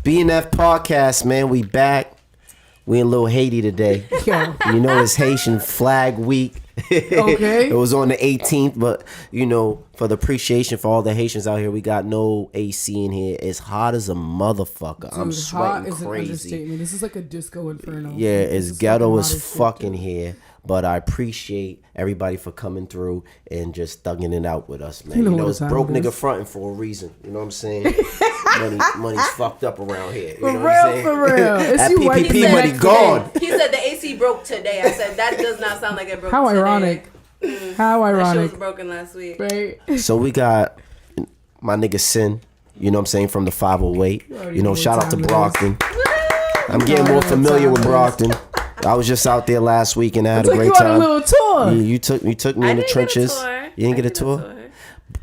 BNF podcast, man. We back. We in Little Haiti today. Yeah. You know, it's Haitian Flag Week. Okay. It was on the 18th, but you know, for the appreciation for all the Haitians out here, we got no AC in here. It's hot as a motherfucker. Dude, I'm sweating hot is an crazy. understatement. This is like a disco inferno. Yeah, it's ghetto as modest fucking here. But I appreciate everybody for coming through and just thugging it out with us, man. You know You know what it's time broke it is. nigga fronting for a reason. You know what I'm saying? Money's fucked up around here. You For know real, what I'm saying? for real. It's That you white PPP people money today. gone. He said the AC broke today. I said that does not sound like it broke How today. ironic. How That shit ironic. was broken last week. Right? So we got my nigga Cinn, you know what I'm saying, from the 508. already You know, know shout what out to time it Brockton. I'm You getting already more know what familiar time with it is. Brockton. I was just out there last week and I had a Took great you on a time. little tour. You took me I in the didn't trenches. Get a tour. You didn't get a didn't tour? get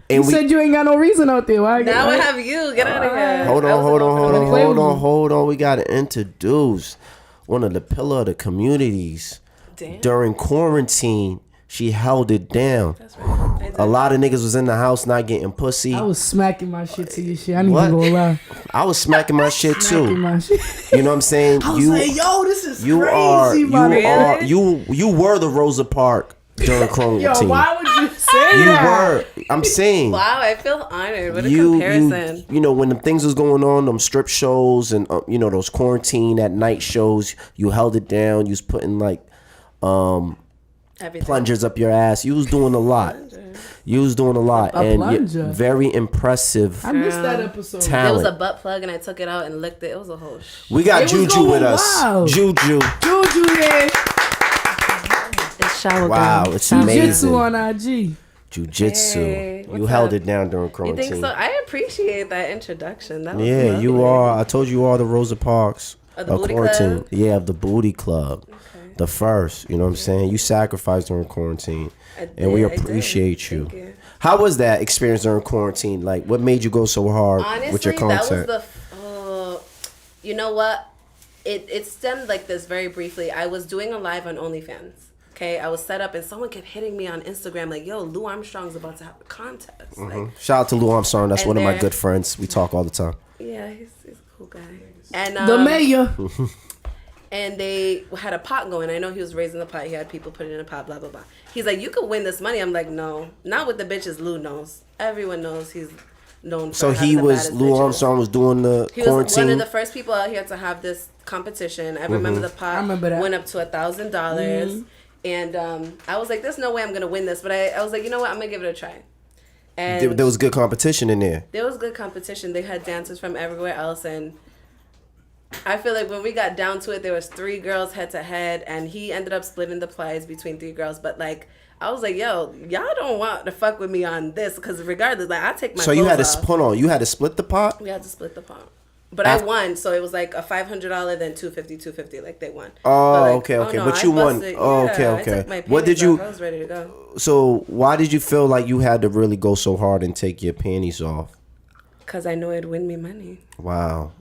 And You said you ain't got no reason out there. Why? Now I have you. Get out of here. Hold I on. wasn't going for We gotta introduce one of the pillar of the communities. Damn. During quarantine, she held it down. That's right. I did. A lot of niggas was in the house not getting pussy. I was smacking my shit to your shit. I ain't What? even gonna lie. I was smacking my shit Smacking too. my shit. You know what I'm saying? I was like, yo, this is you crazy, my you were the Rosa Parks during quarantine. Yo, why would you say You that? were. I'm saying. Wow, I feel honored. What a You comparison. know, when the things was going on, them strip shows and you know, those quarantine at night shows, you held it down. You was putting like Everything. plungers up your ass. You was doing a lot. You was doing a lot, A and plunger? you're very impressive I missed that episode. It was talent. a butt plug and I took it out and licked it. It was a whole We got It was JuJU going with us. wild. JuJU. JuJU, yeah. It's shower Wow, girl. it's Shower amazing. Jiu-Jitsu on IG. Jiu-Jitsu. Hey, You what's held up? it down during You quarantine. think so? I appreciate that introduction. That was Yeah, lovely. you are. I told you are the Rosa Parks Of the booty club? Yeah, of the booty club. Okay. The first, you know what I'm saying? You sacrificed during quarantine. And we I did. appreciate you. Thank you. How was that experience during quarantine? Like, what made you go so hard Honestly, with your content? that was you know what? It stemmed like this very briefly. I was doing a live on OnlyFans. Okay, I was set up and someone kept hitting me on Instagram like, "Yo, Lou Armstrong's about to have a contest." Like, Shout out to Lou Armstrong. That's And one of my there- good friends. We talk all the time. yeah, he's a cool guy. And The mayor. and they had a pot going. I know he was raising the pot. He had people put it in a pot, blah, blah, blah. He's like, "You could win this money." I'm like, "No, not with the bitches Lou knows. Everyone knows he's known for So having he the was, baddest Lou bitches." Armstrong was doing the He was quarantine. one of the first people out here to have this competition. I remember the pot I remember that. went up to $1,000. And I was like, there's no way I'm going to win this. But I was like, you know what? I'm going to give it a try. And There was good competition in there. there was good competition. They had dancers from everywhere else. And I feel like when we got down to it, there was 3 girls head to head. And he ended up splitting the prize between 3 girls. But like, I was like, yo, y'all don't want to fuck with me on this. Because regardless, like, I take my So you had to clothes off. hold on. You had to split the pot. We had to split the pot. But I won, so it was like a $500, then $250, like they won. Oh, But like, okay. no, But I you won. busted- Oh, yeah, I okay. took my What did panties you? off. I was ready to go. So why did you feel like you had to really go so hard and take your panties off? Because I know it'd win me money. Wow.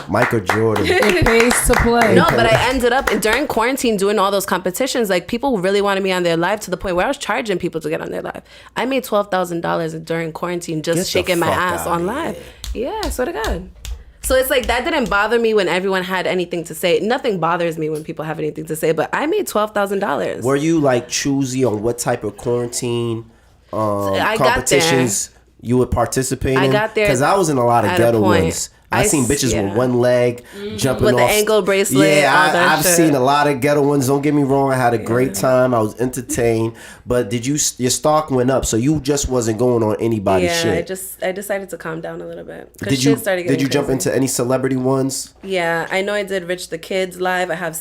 Michael Jordan. It pays to play. No, but I ended up, during quarantine, doing all those competitions. Like, people really wanted me on their live to the point where I was charging people to get on their live. I made $12,000 during quarantine just Get the shaking my fuck ass outta on here. live. Yeah, I swear to God. So it's like, that didn't bother me when everyone had anything to say. Nothing bothers me when people have anything to say, but I made $12,000. Were you like choosy on what type of quarantine I got competitions you would participate in? I got there because I was in a lot of at a ghetto point. ones. I seen bitches yeah. with one leg jumping With off the ankle bracelet, all Yeah, that I've shit. seen a lot of ghetto ones. Don't get me wrong. I had a great time. I was entertained. But your stock went up, so you just wasn't going on anybody's Yeah, shit. I decided to calm down a little bit. 'Cause Did you shit started getting jump crazy. into any celebrity ones? Yeah, I know I did Rich the Kids live. I have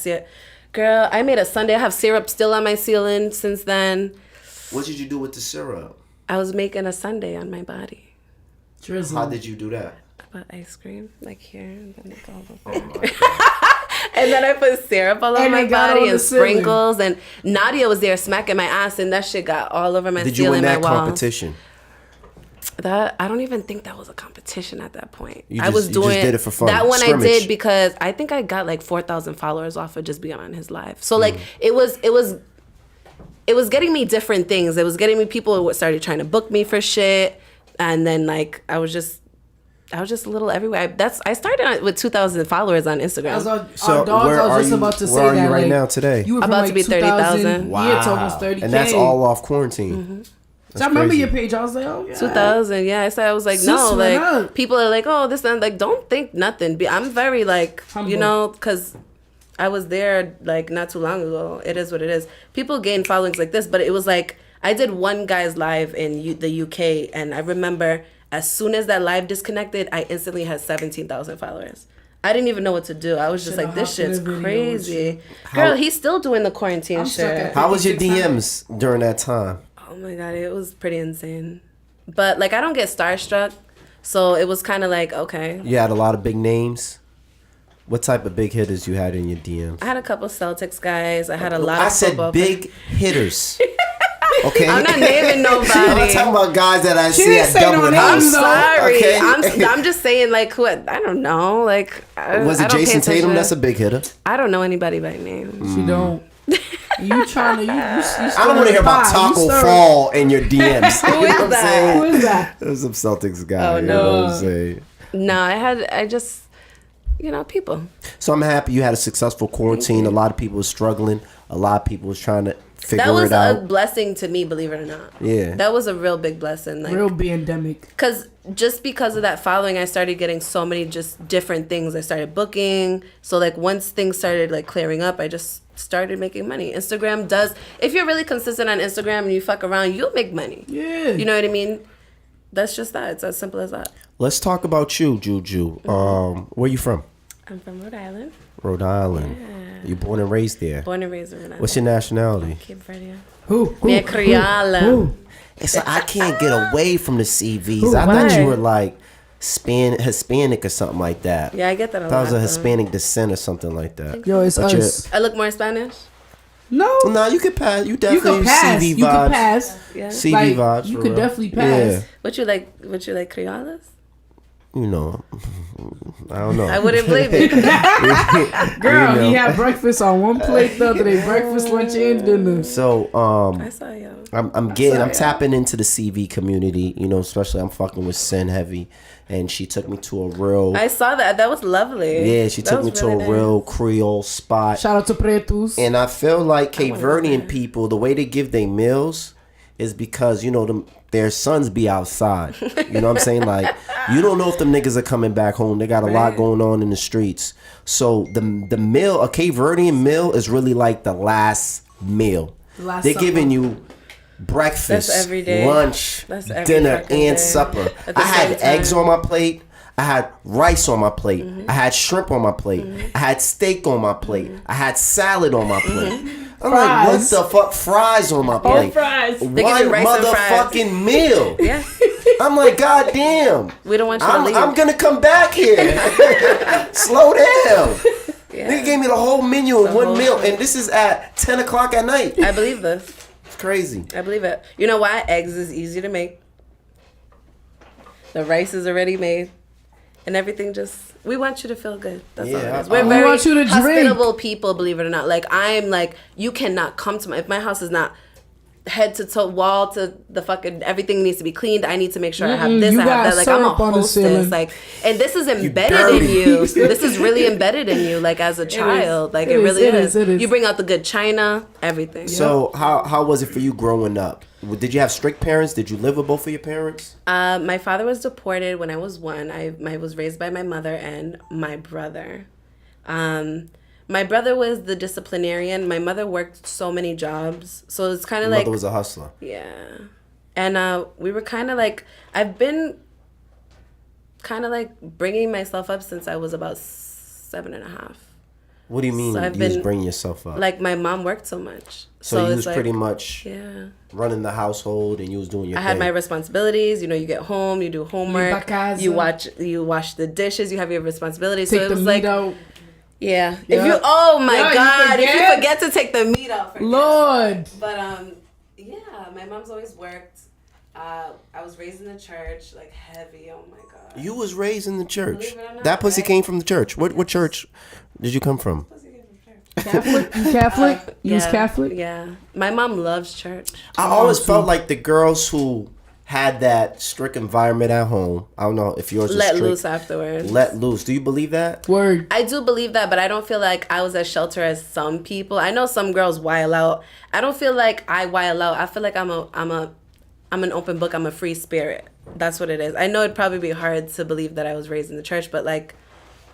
girl, I made a Sunday. I have syrup still on my ceiling since then. What did you do with the syrup? I was making a sundae on my body. Drizzle. How did you do that? I put ice cream like here and then it's all Oh over. my God. And then I put syrup all over And my it got body on and the ceiling. sprinkles. And Nadia was there smacking my ass, and that shit got all over my Did you ceiling, win my that walls. competition? That I don't even think that was a competition at that point. You I just- was you just doing did it for fun, that one. I scrimmage. did because I think I got like 4,000 followers off of just being on his live. So like it was getting me different things. It was getting me people who started trying to book me for shit, and then like I was just I was just a little everywhere. I started with 2,000 followers on Instagram. As our So dogs, where I was are just you? about to say Where are that. you right like, now today? You were About from, to be 30,000. 30,000. Yeah, to almost 30K. And that's all off quarantine. Mm-hmm. So I remember crazy. your page. I was like, oh yeah. 2,000. Yeah, I was like, Sis no, went like up. people are like, oh, this and like, don't think nothing. I'm very like, Humble. you know, because I was there like not too long ago. It is what it is. People gain followings like this, but it was like I did one guy's live in the UK, and I remember as soon as that live disconnected, I instantly had 17,000 followers. I didn't even know what to do. I was just Should've like, this hopped in shit's a video crazy. with Girl, he's still doing the quarantine I'm stuck shit. at- How was your 5600? DMs during that time? Oh my God, it was pretty insane. But like, I don't get starstruck. So it was kind of like, okay. You had a lot of big names. What type of big hitters you had in your DMs? I had a couple Celtics guys. I had a lot of I said football big hitters. Okay. I'm not naming I'm not nobody. talking about guys that I see didn't at say no Dublin names, House. I'm though. sorry. Okay. I'm just saying like who I don't know. Like Was I it don't pay Jason Tatum? attention. That's a big hitter. I don't know anybody by name. She don't. You trying to? You I don't want to hear about pie. Taco You stir- Fall in your DMs. Who is that? Who is that? There's some Celtics guy. Oh, You no. know what I'm saying? No, I just people. So I'm happy you had a successful quarantine. A lot of people were struggling. A lot of people was trying to figure That was it out. a blessing to me, believe it or not. Yeah. That was a real big blessing. Like, Real pandemic. because of that following, I started getting so many just different things. I started booking. So like once things started like clearing up, I just started making money. Instagram does, if you're really consistent on Instagram and you fuck around, you'll make money. Yeah. You know what I mean? That's just that. It's as simple as that. Let's talk about you, JuJU. Where you from? I'm from Rhode Island. Rhode Island. You born and raised there. Born and raised in Rhode Island. What's your nationality? Cape Verde. Who? Me criolla. Who? It's like I can't get away from the CVs. Ooh, I thought why? you were like Hispanic or something like that. Yeah, I get that a lot. That was a though. Hispanic descent or something like that. Yo, it's But us. I look more Spanish. No. No, you could pass. You You definitely could pass. CV You vibes. could pass. Yeah. CV Like, vibes. you for could real. definitely pass. Yeah. What you like criollas? You know, I don't know. I wouldn't blame it. Girl, You know. he had breakfast on one plate the other day. Breakfast, lunch, and dinner. So, I saw you. I'm tapping into the CV community, you know, especially I'm fucking with Cinn heavy, and she took me to a real, I saw that. That was lovely. yeah, she That took was me to really a nice. real Creole spot, Shout out to Pretus. and I feel like Cape wanna go Verdean there. people, the way they give their meals is because, you know, their sons be outside, you know what I'm saying? Like, you don't know if them niggas are coming back home. They got a lot Right. going on in the streets. So the meal, a Cape Verdean meal is really like the last meal. Last They're supper. giving you breakfast, That's every day. lunch, That's every dinner, fucking and day. supper. At the I had same eggs time. on my plate. I had rice on my plate. Mm-hmm. I had shrimp on my plate. I had steak on my plate. I had salad on my plate. Mm-hmm. I'm like, what Fries. the fuck? Fries on my plate. fries. They One give you rice and fries. motherfucking meal. Yeah. I'm like, God damn. We don't want you to leave. I'm gonna come back here. Slow down. Yeah. Nigga gave me the whole menu in The one whole meal, thing. and this is at 10 o'clock at night. I believe this. It's crazy. I believe it. You know why? Eggs is easy to make. The rice is already made. And everything just, we want you to feel good. That's all Yeah, it is. We're we very want you to drink. hospitable people, believe it or not. Like, I'm like, you cannot come to if my house is not head to toe, wall to the fucking, everything needs to be cleaned. I need to make sure I have this, you I have got that. Like, I'm a syrup on the ceiling. hostess. Like, and this is embedded dirty. in you. This is really embedded in you, like, as a child. Like, it really is. It is. You bring out the good china, everything. So how was it for you growing up? Did you have strict parents? Did you live with both of your parents? My father was deported when I was 1. I was raised by my mother and my brother. My brother was the disciplinarian. My mother worked so many jobs. So it's kind of Your like... mother was a hustler. Yeah. And we were kind of like... I've been kind of like bringing myself up since I was about 7.5. What do you mean So I've you was been- bringing yourself up? Like, my mom worked so much. so you it's was like, pretty much Yeah. running the household and you was doing your I thing. had my responsibilities. You know, you get home, you do homework, casa. you wash the dishes, you have your responsibilities. Take so it the was meat like, out. yeah. Yeah. If you, oh my Yeah, you God, if you forget? forget to take the meat out. Forget. Lord. But yeah, my mom's always worked. I was raised in the church, like heavy. Oh my God. You was raised in the church. Believe it or not, That pussy right? came from the church. What church did you come from? Catholic? You Catholic? You was Yeah, Catholic? Yeah. My mom loves church. I always felt like the girls who had that strict environment at home. I don't know if yours was Let strict. loose afterwards. Let loose. Do you believe that? Word. I do believe that, but I don't feel like I was as sheltered as some people. I know some girls wild out. I don't feel like I wild out. I feel like I'm an open book. I'm a free spirit. That's what it is. I know it'd probably be hard to believe that I was raised in the church, but like,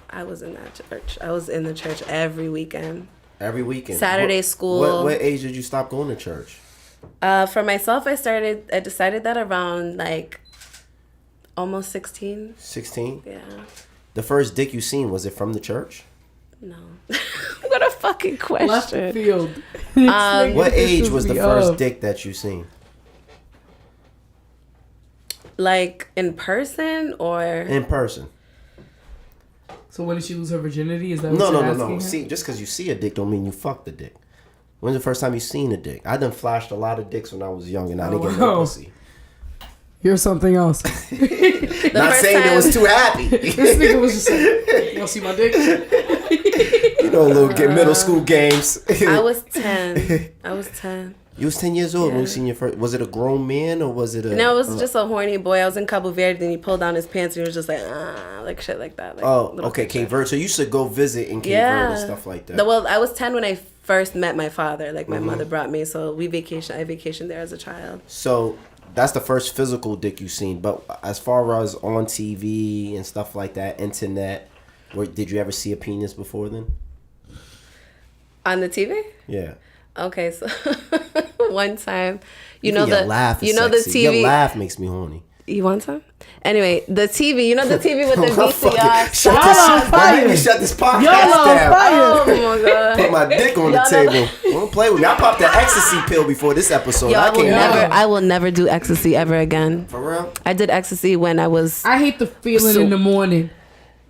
I was in that church. I was in the church every weekend. Every weekend. Saturday school. What age did you stop going to church? For myself, I decided that around like almost 16. 16? Yeah. The first dick you seen, was it from the church? No. What a fucking Left question. field. What age was the first dick that you seen? Like in person or? In person. So when did she lose her virginity? Is that what No. you're asking her? See, just because you see a dick don't mean you fucked the dick. When's the first time you seen a dick? I done flashed a lot of dicks when I was young and I didn't get no pussy. Here's something else. Not saying it was too happy. This nigga was just like, you don't see my dick? You know, little middle school games. I was 10. You was 10 years old when you seen your first. Was it a grown man or was it a? No, it was just a horny boy. I was in Cabo Verde and he pulled down his pants and he was just like shit like that. Like, okay, Cape Verde. So you used to go visit in Cape Verde and stuff like that. Well, I was 10 when I first met my father. Like my mother brought me, so I vacationed there as a child. So that's the first physical dick you seen. But as far as on TV and stuff like that, internet, did you ever see a penis before then? On the TV? Yeah. Okay, so one time, Your laugh is the sexy. TV. Your laugh makes me horny. You want some? Anyway, the TV. The TV with the I'm fucking- VCR. Shut this podcast Y'all on down. fire. Oh my god. Put my dick on the table. Don't play with me. I popped the ecstasy pill before this episode. Yo, I I will never do ecstasy ever again. For real? I did ecstasy when I was. I hate the feeling in the morning.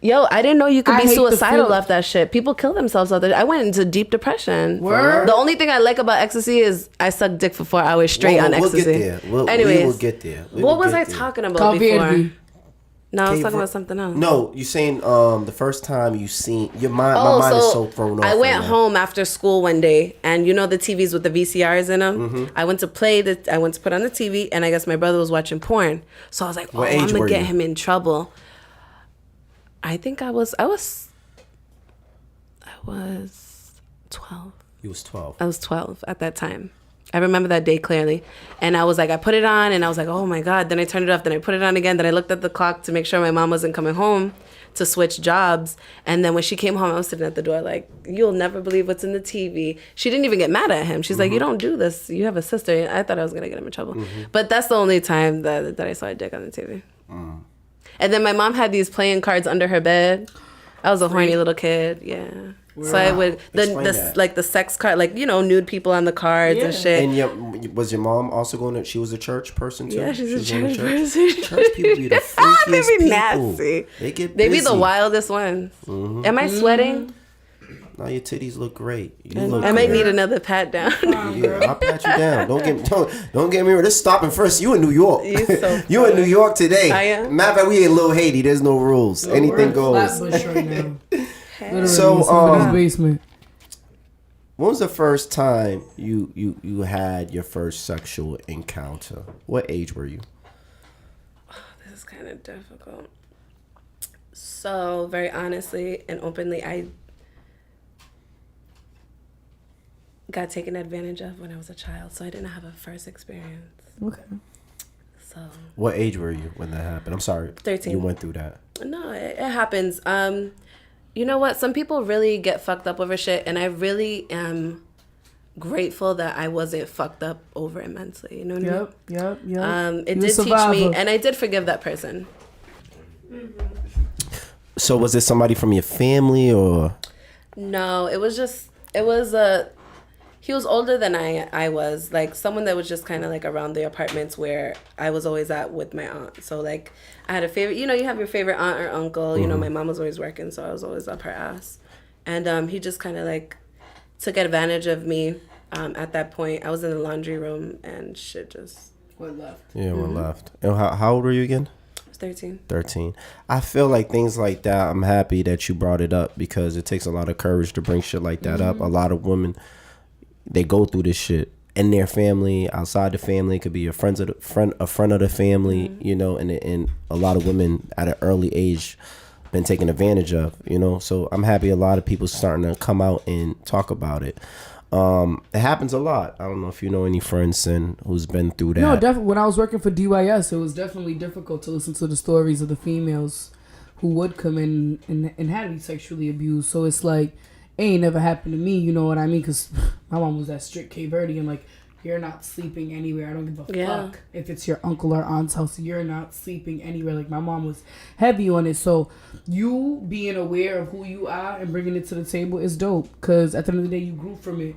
Yo, I didn't know you could I be hate the suicidal feel- off that shit. People kill themselves out there. I went into deep depression. Word? The only thing I like about ecstasy is I suck dick for 4 hours straight on ecstasy. We'll get there. Anyways, we will get there. What was I talking about Call before? Verde. No, I was talking about something else. No, you saying the first time you seen your mind. My mind is so thrown off. I went right now. home after school one day, and the TVs with the VCRs in them. Mm-hmm. I went to put on the TV, and I guess my brother was watching porn. So I was like, What I'm age gonna were get you? him in trouble. I think I was 12. You was 12. I was 12 at that time. I remember that day clearly. And I was like, I put it on and I was like, oh my God. Then I turned it off. Then I put it on again. Then I looked at the clock to make sure my mom wasn't coming home to switch jobs. And then when she came home, I was sitting at the door like, you'll never believe what's in the TV. She didn't even get mad at him. She's like, you don't do this. You have a sister. And I thought I was going to get him in trouble. But that's the only time that I saw a dick on the TV. And then my mom had these playing cards under her bed. I was a horny little kid. Yeah. So I would the sex card, like nude people on the cards and shit. And was your mom also going to? She was a church person too. Yeah, she's a was going church to person. Church people be the freakiest They be people. nasty. They get They busy. be the wildest ones. Am I sweating? No, your titties look great. I might need another pat down. Yeah, I'll pat you down. Don't get me wrong. This is stopping first. You in New York. You in New York today. I am. Matter of fact, we in Little Haiti. There's no rules. Anything goes. Flatbush right now. Literally, So, somebody's basement. When was the first time you had your first sexual encounter? What age were you? This is kind of difficult. So, very honestly and openly, I got taken advantage of when I was a child. So, I didn't have a first experience. Okay. So. What age were you when that happened? I'm sorry. 13. You went through that. No, it happens. You know what? Some people really get fucked up over shit, and I really am grateful that I wasn't fucked up over immensely. You know what I mean? Yep. It did teach me, and I did forgive that person. So was it somebody from your family or? No, he was older than I was, like someone that was just kind of like around the apartments where I was always at with my aunt. So like I had a favorite, you have your favorite aunt or uncle, my mom was always working, so I was always up her ass. And he just kind of like took advantage of me. At that point, I was in the laundry room and shit just went left. Yeah, went left. And how old were you again? I was 13. 13. I feel like things like that, I'm happy that you brought it up because it takes a lot of courage to bring shit like that up. A lot of women, they go through this shit in their family, outside the family. It could be a friend of the family, you know, and a lot of women at an early age been taken advantage of, you know. So I'm happy a lot of people starting to come out and talk about it. It happens a lot. I don't know if you know any friends, Cinn, who's been through that. No, definitely. When I was working for DYS, it was definitely difficult to listen to the stories of the females who would come in and had to be sexually abused. So it's like, it ain't never happened to me, you know what I mean? Because my mom was that strict Cape Verdean, like, you're not sleeping anywhere. I don't give a fuck if it's your uncle or aunt's house. You're not sleeping anywhere. Like, my mom was heavy on it. So you being aware of who you are and bringing it to the table is dope. Because at the end of the day, you grew from it.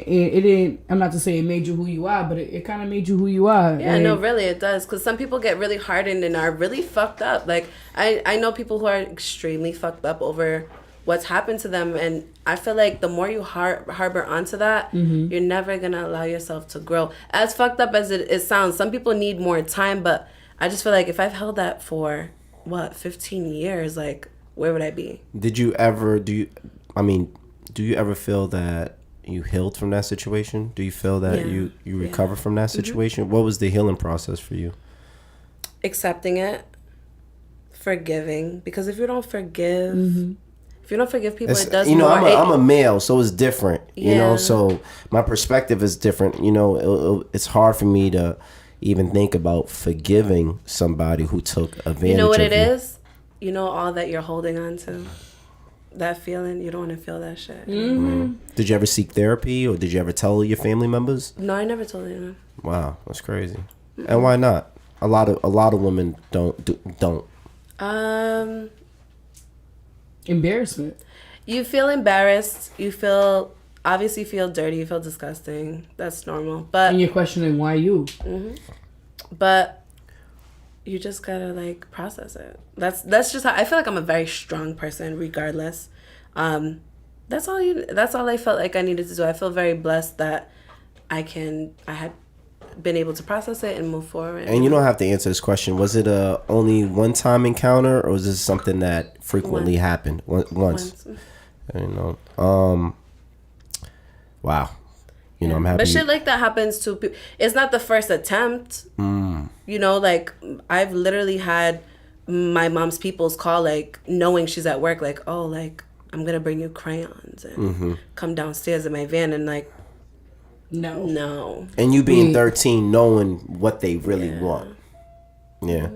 And it didn't, I'm not to say it made you who you are, but it kind of made you who you are. Yeah, no, really, it does. Because some people get really hardened and are really fucked up. Like, I know people who are extremely fucked up over what's happened to them, and I feel like the more you harbor onto that, you're never gonna allow yourself to grow. As fucked up as it sounds, some people need more time, but I just feel like if I've held that for 15 years, like, where would I be? Do you ever feel that you healed from that situation? Do you feel that you recover from that situation? What was the healing process for you? Accepting it, forgiving, because if you don't forgive, if you don't forgive people, it does. You know, more. I'm a male, so it's different. You know, so my perspective is different. You know, it's hard for me to even think about forgiving somebody who took advantage of you. You know what it is? You know, all that you're holding on to, that feeling, you don't want to feel that shit. Did you ever seek therapy, or did you ever tell your family members? No, I never told anyone. Wow, that's crazy. And why not? A lot of women don't. Embarrassment. You feel embarrassed. You obviously feel dirty. You feel disgusting. That's normal. But and you're questioning why you. But you just gotta like process it. That's just how I feel. Like I'm a very strong person, regardless. That's all I felt like I needed to do. I feel very blessed that I had been able to process it and move forward. And you don't have to answer this question. Was it a only one-time encounter, or was this something that frequently happened? Once. You know. Wow. You know, I'm happy. But shit like that happens to people. It's not the first attempt. You know, like, I've literally had my mom's peoples call, like, knowing she's at work, like, oh, like, I'm gonna bring you crayons and come downstairs in my van, and like, no. And you being 13, knowing what they really want. Yeah.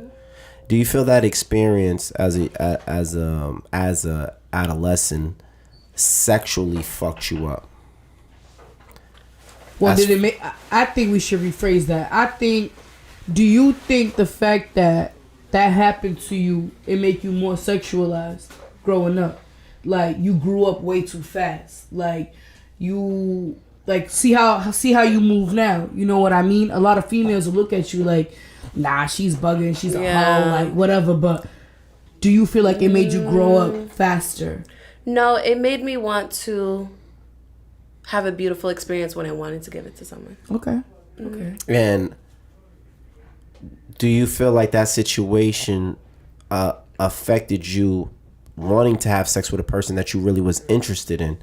Do you feel that experience as a adolescent sexually fucked you up? Well, did it make? I think we should rephrase that. Do you think the fact that happened to you, it make you more sexualized growing up? Like, you grew up way too fast. Like, you see how you move now. You know what I mean? A lot of females will look at you like, nah, she's bugging, she's a hoe, like whatever. But do you feel like it made you grow up faster? No, it made me want to have a beautiful experience when I wanted to give it to someone. Okay. And do you feel like that situation affected you wanting to have sex with a person that you really was interested in?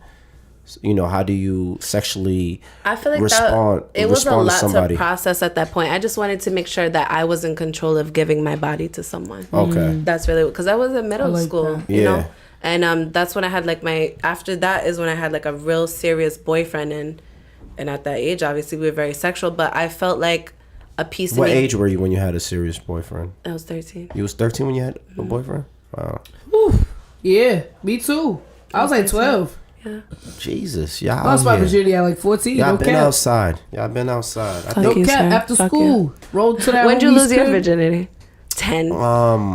You know, how do you sexually I feel like it was a lot to process at that point. I just wanted to make sure that I was in control of giving my body to someone. Okay. That's really, because I was in middle school, you know? And that's when I had like after that is when I had like a real serious boyfriend, and at that age, obviously we were very sexual, but I felt like a piece of me. What age were you when you had a serious boyfriend? I was 13. You was 13 when you had a boyfriend? Wow. Whew. Yeah, me too. I was like 12. Yeah. Jesus, y'all. I lost my virginity at like 14. Y'all been outside. I think after school. Rolled to that. When'd you lose your virginity? 10.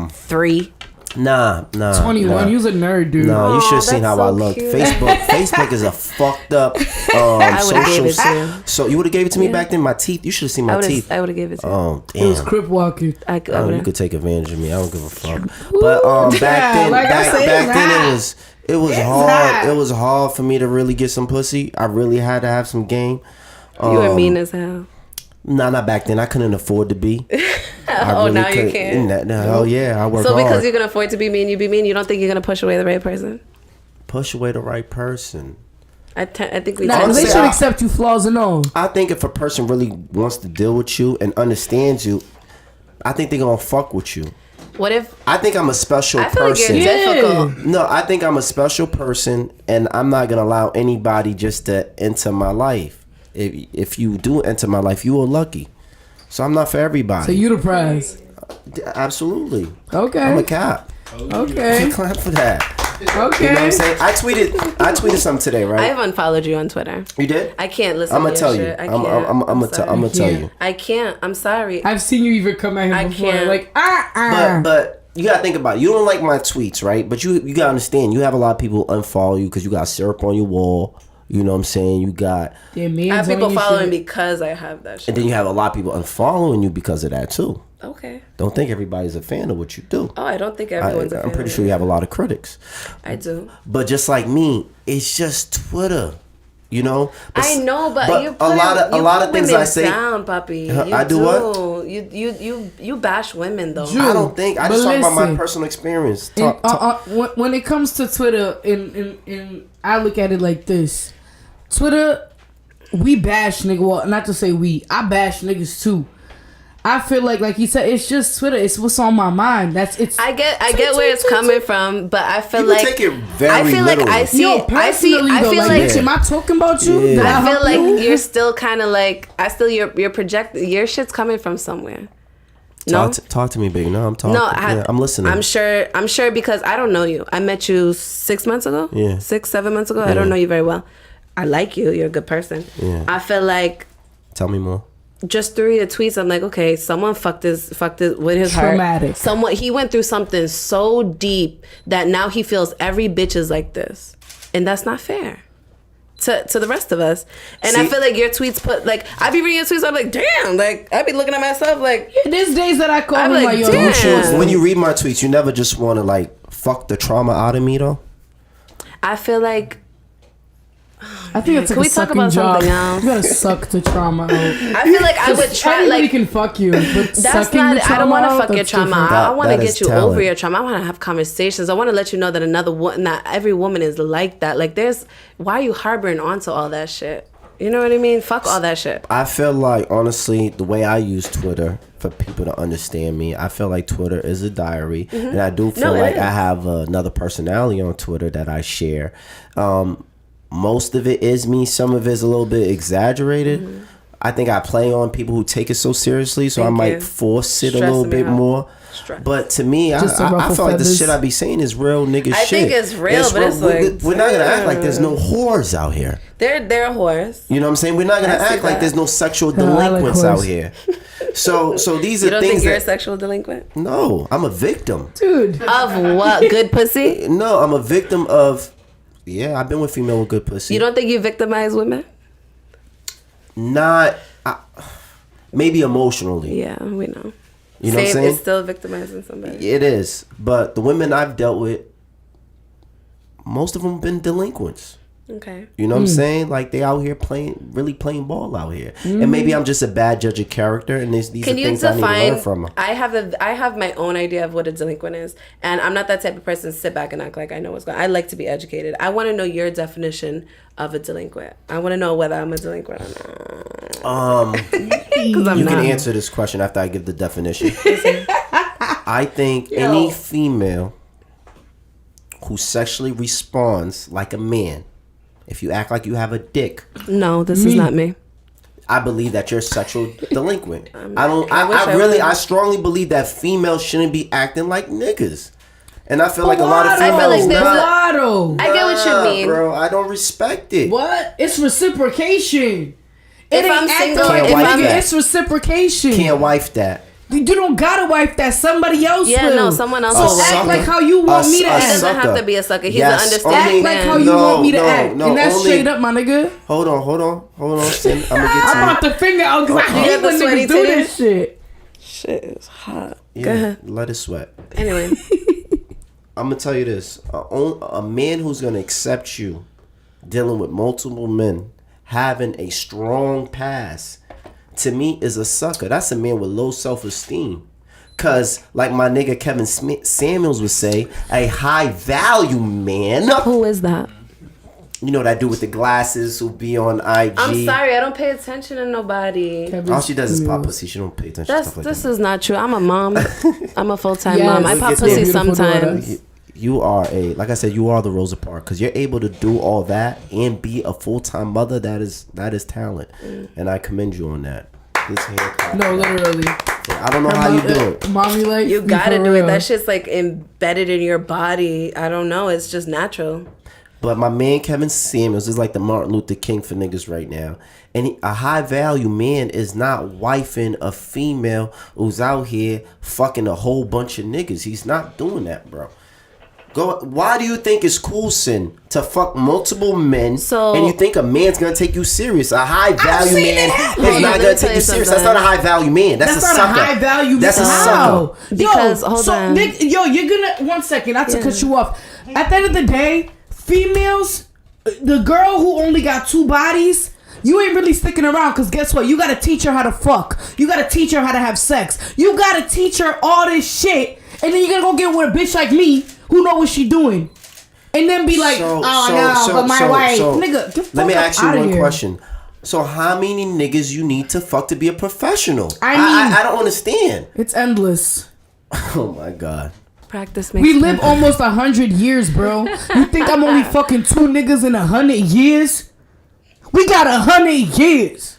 3. Nah. 21. Nah. You was a nerd, dude. No, you should have seen how I looked. Facebook is a fucked up I would have gave it to you. So you would have gave it to me back then? My teeth? You should have seen my teeth. I would have gave it to you. Oh, damn. It was crip walking. You could take advantage of me. I don't give a fuck. But back then it was hard. It was hard for me to really get some pussy. I really had to have some game. You were mean as hell. Nah, not back then. I couldn't afford to be. Now you can. Hell yeah, I work hard. So because you can afford to be mean, you don't think you're gonna push away the right person? Push away the right person. I think we. Nah, tend they to- should accept you flaws and all. I think if a person really wants to deal with you and understands you, I think they're gonna fuck with you. What if? I think I'm a special I feel person. like you're difficult. No, I think I'm a special person, and I'm not gonna allow anybody just to enter my life. If you do enter my life, you are lucky. So I'm not for everybody. So you the prize. Absolutely. Okay. I'm a cap. Okay. Clap for that. Okay. You know what I'm saying? I tweeted something today, I right? have unfollowed you on Twitter. You did? I can't listen. I'm to gonna your tell you. shit. I I'm can't. gonna tell you. I can't. I'm sorry. I've seen you even come at him I before. can't. Like, But you gotta think about it. You don't like my tweets, right? But you gotta understand. You have a lot of people unfollow you because you got syrup on your wall. You know what I'm saying? You got. yeah, I have people following because I have that shit. And then you have a lot of people unfollowing you because of that too. Okay. Don't think everybody's a fan of what you do. Oh, I don't think everyone's a fan. I'm pretty sure you have a lot of critics. I do. But just like me, it's just Twitter. You know. I know, but you put, a lot of things I say. Down, puppy. I do what? You bash women though. I don't think. I just But talk about my listen, personal experience. When it comes to Twitter, and I look at it like this: Twitter, we bash niggas. Well, not to say we. I bash niggas too. I feel like you said, it's just Twitter. It's what's on my mind. I get where it's coming from, but I feel People like take it very I feel literally. like I see. Yo, I feel like. am I talking about you? Yeah. Did I feel help like you? you're still kind of like you're projecting. Your shit's coming from somewhere. No, Talk to me, baby. No, I'm talking. no, I'm listening. I'm sure because I don't know you. I met you 6 months ago. Yeah. 6-7 months ago. I don't know you very well. I like you. You're a good person. Yeah. I feel like Tell me more. just through your tweets, I'm like, okay, someone fucked his with his Traumatic. heart. He went through something so deep that now he feels every bitch is like this, and that's not fair to the rest of us. And I See- feel like your tweets I be reading your tweets, I'm like, damn, like I be looking at myself like, There's days that I call I'm him like, like, yo, damn. don't you- When you read my tweets, you never just want to like fuck the trauma out of me, though. I feel like I think it's Can like we a talk sucking about job. something else? You gotta suck the trauma out. I feel like I would try Anybody like. can fuck you, but That's sucking not. the I trauma don't want to out, fuck your that's trauma. different. I want to That get is you talent. over your trauma. I want to have conversations. I want to let you know that not every woman is like that. Like why are you harboring onto all that shit? You know what I mean? Fuck all that shit. I feel like, honestly, the way I use Twitter, for people to understand me, I feel like Twitter is a diary. And I do feel it like is. I have another personality on Twitter that I share. Most of it is me. Some of it is a little bit exaggerated. I think I play on people who take it so seriously, so I Thank might you. force it a Stressing little me bit out. more. Stress. But to me, Just to I ruffle feel like the feathers. shit I be saying is real nigga I shit. think it's real, but it's we're, like, we're not gonna act like there's no whores out here. They're whores. You know what I'm saying? We're not gonna I see act like that. there's no sexual I like delinquents out whores. here. So these are You don't things think you're a that sexual delinquent? no, I'm a victim. Dude, Of what? Good pussy? No, I'm a victim of. Yeah, I've been with female with good pussy. You don't think you victimize women? Not maybe emotionally. Yeah, we know. You know what I'm saying? It's still victimizing somebody. It is, but the women I've dealt with, most of them been delinquents. Okay. You know what I'm saying? Like they out here really playing ball out here. And maybe I'm just a bad judge of character, and these Can are you things I need to define? learn from them. I have my own idea of what a delinquent is, and I'm not that type of person to sit back and act like I know what's going on. I like to be educated. I want to know your definition of a delinquent. I want to know whether I'm a delinquent or not. Because I'm You not. can answer this question after I give the definition. I think any female who sexually responds like a man, if you act like you have a dick, No, this is not me. I believe that you're a sexual delinquent. I strongly believe that females shouldn't be acting like niggas. And I feel like a lot of I feel females like there's not. Lotto. I get what you mean. Bro, I don't respect it. What? It's reciprocation. If ain't I'm acting single, like Can't a wife nigga, that. it's reciprocation. Can't wife that. You don't gotta wife that. Somebody else Yeah, will. no, someone else So will wife act it. like how you want me to A He act. doesn't have sucker. to be a sucker. He's Yes, an understanding Act only- like man. how you No, want me to no, act. no, And that's only- straight up, my nigga. Hold on. Cinn, I'm gonna get to I you. brought the finger out because I You hate got the when sweaty niggas do titties? this shit. Shit is hot. Go Yeah, ahead. let it sweat. Anyway, I'm gonna tell you this: a man who's gonna accept you dealing with multiple men, having a strong past, to me is a sucker. That's a man with low self-esteem. Cause like my nigga Kevin Samuels would say, a high value man. who is that? that dude with the glasses who be on IG. I'm sorry, I don't pay attention to nobody. All she does is pop pussy. She don't pay attention to stuff like This that. is not true. I'm a mom. I'm a full-time Yes. mom. I pop pussy Beautiful sometimes. You are like I said, you are the Rosa Parks because you're able to do all that and be a full-time mother. That is talent, and I commend you on that. This haircut. No, literally. I don't know how you do it. Mommy life. You gotta do it. That shit's like embedded in your body. I don't know. It's just natural. But my man Kevin Samuels is like the Martin Luther King for niggas right now. And a high value man is not wifing a female who's out here fucking a whole bunch of niggas. He's not doing that, bro. Why do you think it's cool, Cinn, to fuck multiple men and you think a man's gonna take you serious? A high value man is not gonna take you serious. That's not a high value man. That's a not sucker. a high value man. That's a sucker. Because hold on. Nick, you're gonna 1 second, not to cut you off. At the end of the day, females, the girl who only got 2 bodies, you ain't really sticking around because guess what? You gotta teach her how to fuck. You gotta teach her how to have sex. You gotta teach her all this shit, and then you're gonna go get with a bitch like me who know what she doing, and then be like, but my wife, nigga. Get let me ask you one here. question. So how many niggas you need to fuck to be a professional? I don't understand. It's endless. Oh my god. Practice makes We live almost 100 years, bro. You think I'm only fucking 2 niggas in 100 years? We got 100 years.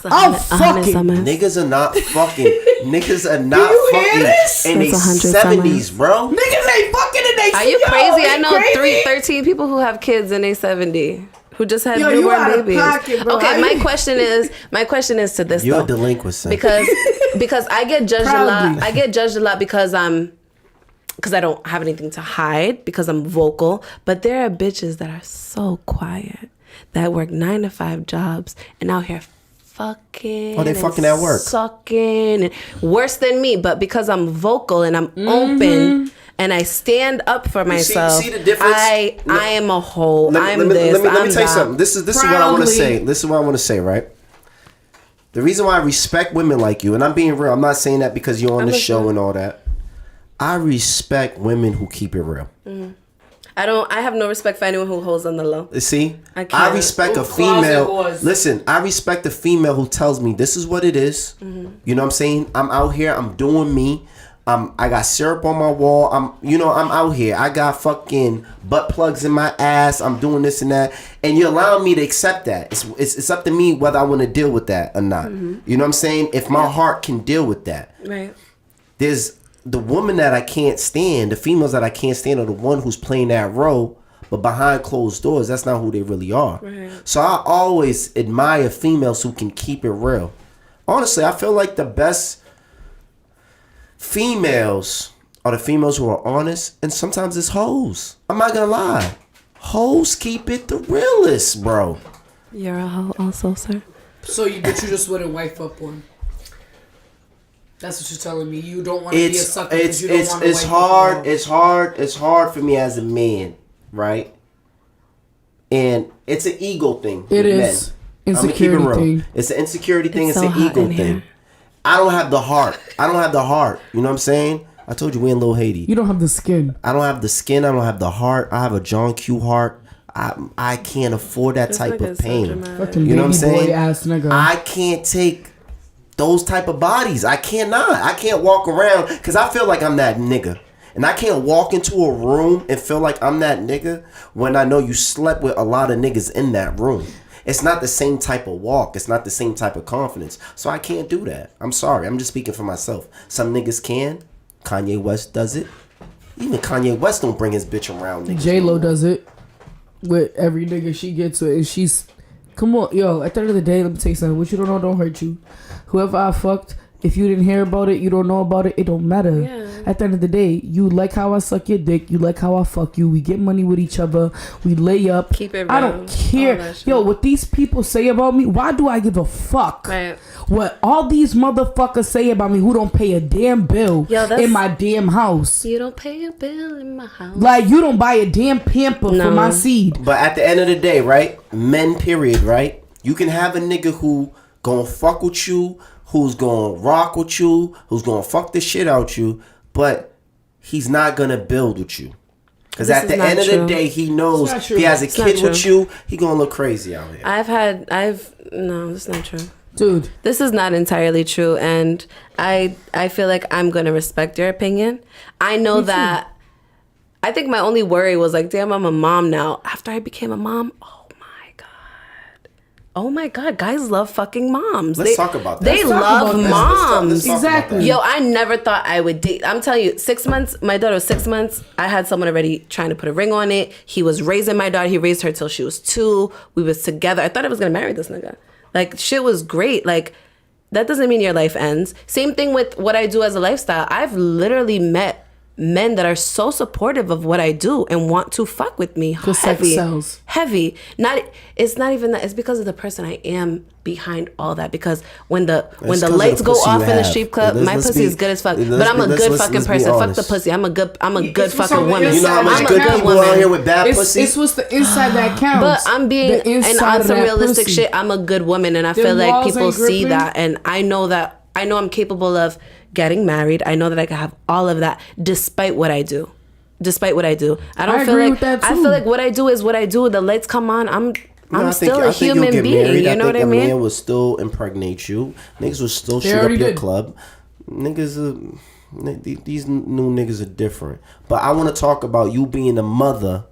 I'm fucking. Niggas are not fucking. Niggas are not you hear fucking this? in the 70s, bro. Niggas ain't fucking in they. Are you crazy? I know crazy? 13 people who have kids in their 70 who just had you newborn out of babies. pocket, bro. Okay, my question is to this You're though. a delinquent, son. because I get judged Proudly. a lot. I get judged a lot because I don't have anything to hide because I'm vocal. But there are bitches that are so quiet that work 9 to 5 jobs and out here fucking. Oh, they fucking at work. Sucking and worse than me. But because I'm vocal and I'm open and I stand up for myself, see the difference? I am a hoe. Let me tell you something. This is what I want to say. This is what I want to say, right? The reason why I respect women like you, and I'm being real, I'm not saying that because you're on the show and all that. I respect women who keep it real. I have no respect for anyone who holds on the low. See, I can't. I respect a female. Listen, I respect a female who tells me this is what it is. You know what I'm saying? I'm out here. I'm doing me. I got syrup on my wall. I'm out here. I got fucking butt plugs in my ass. I'm doing this and that, and you allow me to accept that. It's up to me whether I want to deal with that or not. You know what I'm saying? If my heart can deal with that, Right. there's the woman that I can't stand, the females that I can't stand are the one who's playing that role, but behind closed doors, that's not who they really are. Right. So I always admire females who can keep it real. Honestly, I feel like the best females are the females who are honest, and sometimes it's hoes. I'm not gonna lie. Hoes keep it the realest, bro. You're a hoe also, sir. But you just wouldn't wife up one. That's what you're telling me. You don't want to be a sucker because you don't want to it's hard. It's hard for me as a man, right? And it's an ego thing. It with is. Men. Insecurity thing. It's an insecurity thing. It's so an hot ego in thing. here. I don't have the heart. You know what I'm saying? I told you we in Lil Haiti. You don't have the skin. I don't have the skin. I don't have the heart. I have a John Q heart. I can't afford that type of pain. Fucking You know what I'm baby saying? boy ass nigga. I can't take those type of bodies. I cannot. I can't walk around because I feel like I'm that nigga. And I can't walk into a room and feel like I'm that nigga when I know you slept with a lot of niggas in that room. It's not the same type of walk. It's not the same type of confidence. So I can't do that. I'm sorry. I'm just speaking for myself. Some niggas can. Kanye West does it. Even Kanye West don't bring his bitch around niggas. J-Lo does it with every nigga she gets with. And she's... Come on, yo, at the end of the day, let me tell you something. What you don't know don't hurt you. Whoever I fucked, if you didn't hear about it, you don't know about it, it don't matter. Yeah. At the end of the day, you like how I suck your dick, you like how I fuck you, we get money with each other, we lay up. Keep it real. I don't care. Yo, what these people say about me, why do I give a fuck? Right. What all these motherfuckers say about me who don't pay a damn bill in my damn house. You don't pay a bill in my house. Like, you don't buy a damn pamper for my seed. But at the end of the day, right? Men, period, right? You can have a nigga who gonna fuck with you, who's gonna rock with you, who's gonna fuck the shit out you, but he's not gonna build with you. Because at the end of the day, he knows if he has a kid with you, he gonna look crazy out here. No, that's not true. Dude, this is not entirely true, and I feel like I'm gonna respect your opinion. I know that. I think my only worry was like, damn, I'm a mom now. After I became a mom, oh my god, guys love fucking moms. Let's talk about that. They love moms. Exactly. Yo, I never thought I would date. I'm telling you, 6 months. My daughter was 6 months. I had someone already trying to put a ring on it. He was raising my daughter. He raised her till she was 2. We was together. I thought I was gonna marry this nigga. Like, shit was great. Like, that doesn't mean your life ends. Same thing with what I do as a lifestyle. I've literally met men that are so supportive of what I do and want to fuck with me. Heavy. It's not even that. It's because of the person I am behind all that. Because when the lights go off in the strip club, my pussy is good as fuck. But I'm a good fucking person. Fuck the pussy. I'm a good fucking woman. You know how much good people out here with bad pussy? It's what's the inside that counts. But I'm being and on some realistic shit. I'm a good woman, and I feel like people see that, and I know I'm capable of getting married. I know that I can have all of that despite what I do. I feel like what I do is what I do. The lights come on. I'm still a human being. Married. You know what I mean? A man will still impregnate you. Niggas will still shoot up your club. Niggas these new niggas are different. But I want to talk about you being a mother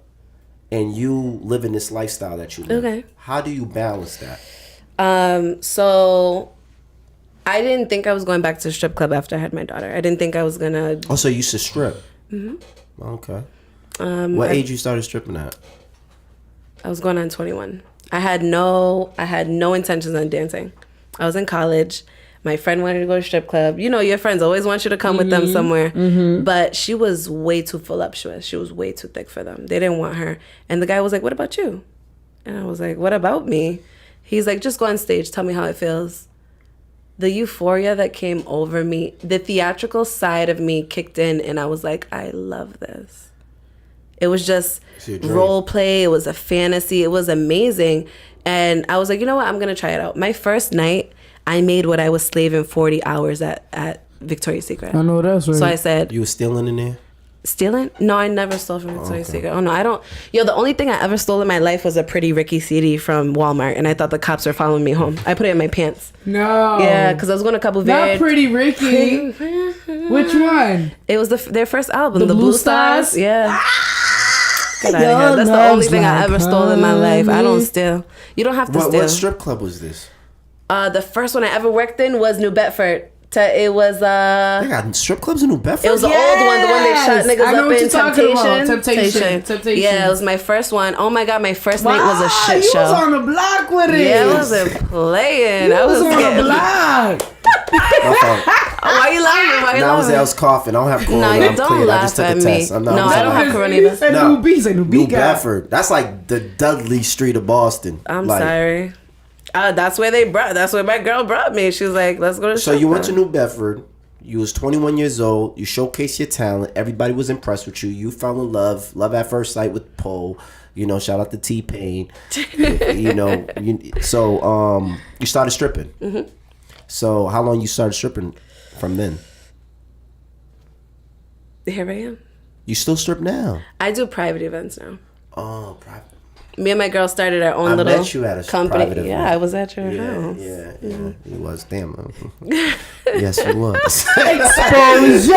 and you living this lifestyle that you live. Okay. How do you balance that? So I didn't think I was going back to the strip club after I had my daughter. I didn't think I was gonna. Oh, so you used to strip? Mm-hmm. Okay. What age you started stripping at? I was going on 21. I had no intentions on dancing. I was in college. My friend wanted to go to strip club. You know, your friends always want you to come with them somewhere. Mm-hmm. But she was way too voluptuous. She was way too thick for them. They didn't want her. And the guy was like, "What about you?" And I was like, "What about me?" He's like, "Just go on stage. Tell me how it feels." The euphoria that came over me, the theatrical side of me kicked in, and I was like, I love this. It was just role play. It was a fantasy. It was amazing. And I was like, you know what? I'm going to try it out. My first night, I made what I was slaving 40 hours at Victoria's Secret. I know that's right. So I said... You were stealing in there? Stealing? No, I never stole from Victoria's Secret. Oh, no, I don't... Yo, the only thing I ever stole in my life was a Pretty Ricky CD from Walmart, and I thought the cops were following me home. I put it in my pants. No. Yeah, because I was going to a couple... Not Pretty Ricky. Which one? It was their first album, The Blue Stars? Yeah. Get out of here. That's the only thing I ever stole in my life. I don't steal. You don't have to steal. What strip club was this? The first one I ever worked in was New Bedford. It was They got strip clubs in New Bedford. It was the old one, the one they shot niggas up in. Temptation. Yeah, it was my first one. Oh my god, my first night was a shit show. You was on the block with it. Yeah, I wasn't playing. I was on the block. Why you laughing? I was coughing. I don't have corona. No, you don't laugh at me. No, I don't have corona either. New Bedford. That's like the Dudley Street of Boston. I'm sorry. That's where my girl brought me. She was like, let's go to So you went to New Bedford. You was 21 years old. You showcased your talent. Everybody was impressed with you. You fell in love. Love at first sight with Poe. You know, shout out to T-Pain. So you started stripping. Mm-hmm. So how long you started stripping from then? Here I am. You still strip now? I do private events now. Oh, private. Me and my girl started our own little met you at a company. Private event. I was at your house. Yeah. You was. Damn. Yes, you was. Exposure.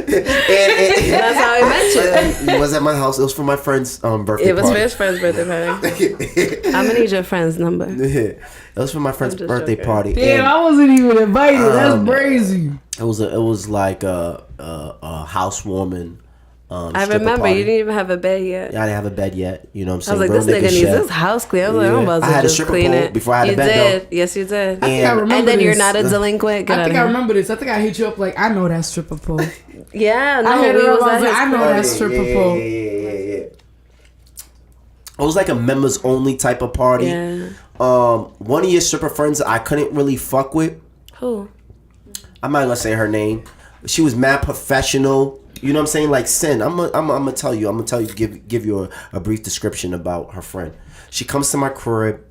That's how I met you. You was at my house. It was for my friend's birthday party. It was for his friend's birthday party. I'm gonna need your friend's number. It was for my friend's birthday party. Damn, I wasn't even invited. That's crazy. It was like a housewarming. I remember you didn't even have a bed yet. Yeah, I didn't have a bed yet. You know what I'm saying? I was like, this nigga needs his house clean. I was like, I'm about to I had just a clean it. Before I had a bed. You did. Yes, you did. I think I remember and then this. You're not a delinquent. I think I remember this. I think I hit you up like, I know that stripper pole. Yeah, no, I know that stripper pole. Yeah. It was like a members only type of party. Yeah. One of your stripper friends I couldn't really fuck with. Who? I'm not gonna say her name. She was mad professional. You know what I'm saying? Like Cinn. I'm gonna tell you. Give you a brief description about her friend. She comes to my crib.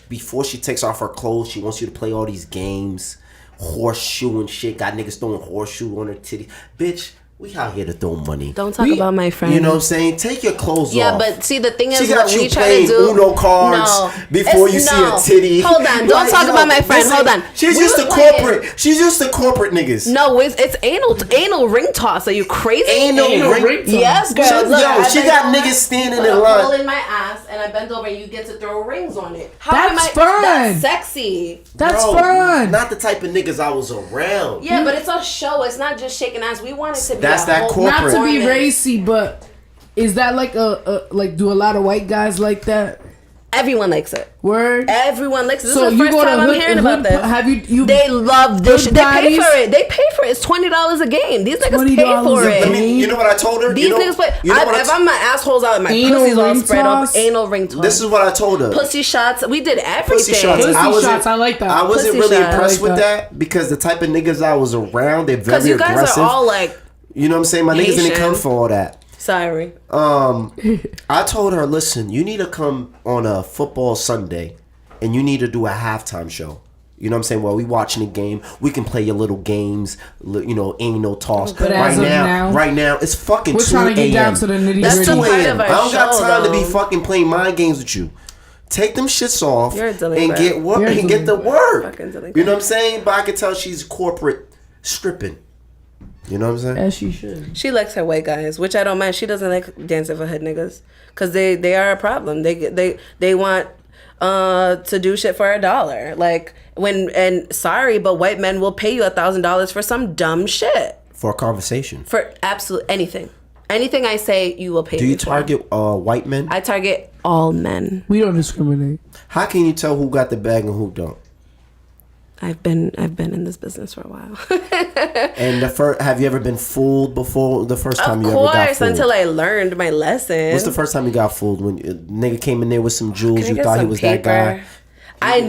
Before she takes off her clothes, she wants you to play all these games, horseshoe and shit. Got niggas throwing horseshoe on her titty. Bitch, We out here to throw money. Don't talk about my friend. You know what I'm saying? Take your clothes off. Yeah, but see, the thing is, she got what you we try to do. Uno cards before you see a titty. Hold on, don't talk about my friend. Hold on. She's used to corporate. She's used to corporate niggas. No, it's anal ring toss. Are you crazy? Anal ring toss. Yes, girl. Yo, she got niggas standing in line. Hole in my ass, and I bend over, and you get to throw rings on it. That's fun. That's sexy. That's fun. Not the type of niggas I was around. Yeah, but it's a show. It's not just shaking ass. We want it to be. That's that corporate. Not to be racy, but is that like like do a lot of white guys like that? Everyone likes it. Word. Everyone likes it. This is the first time I'm hearing about this. Have you? They love this shit. They pay for it. They pay for it. It's $20 a game. These niggas pay for it. You know what I told her? These niggas play. If I'm my assholes out and my pussy's all spread up, anal ring toss. This is what I told her. Pussy shots. We did everything. Pussy shots. I like that. I wasn't Pussy really shots. impressed with that because the type of niggas I was around, they're very aggressive. Because you guys are all like, you know what I'm saying? My niggas didn't come for all that. Sorry. I told her, listen, you need to come on a football Sunday and you need to do a halftime show. You know what I'm saying? While we watching the game, we can play your little games, you know, anal toss. But right now, it's fucking 2 a.m. We're trying to get down to the nitty-gritty. That's 2 a.m. I don't got time to be fucking playing mind games with you. Take them shits off and get work and get the work. You know what I'm saying? But I can tell she's corporate stripping. You know what I'm saying? As she should. She likes her white guys, which I don't mind. She doesn't like dancing for hood niggas because they are a problem. They want to do shit for $1. Like sorry, but white men will pay you $1,000 for some dumb shit. For a conversation. For absolute anything. Anything I say, you will pay. Do you target white men? I target all men. We don't discriminate. How can you tell who got the bag and who don't? I've been in this business for a while. And have you ever been fooled before? The first time you ever got fooled? Of course, until I learned my lesson. What's the first time you got fooled? When a nigga came in there with some jewels, you thought he was that guy? I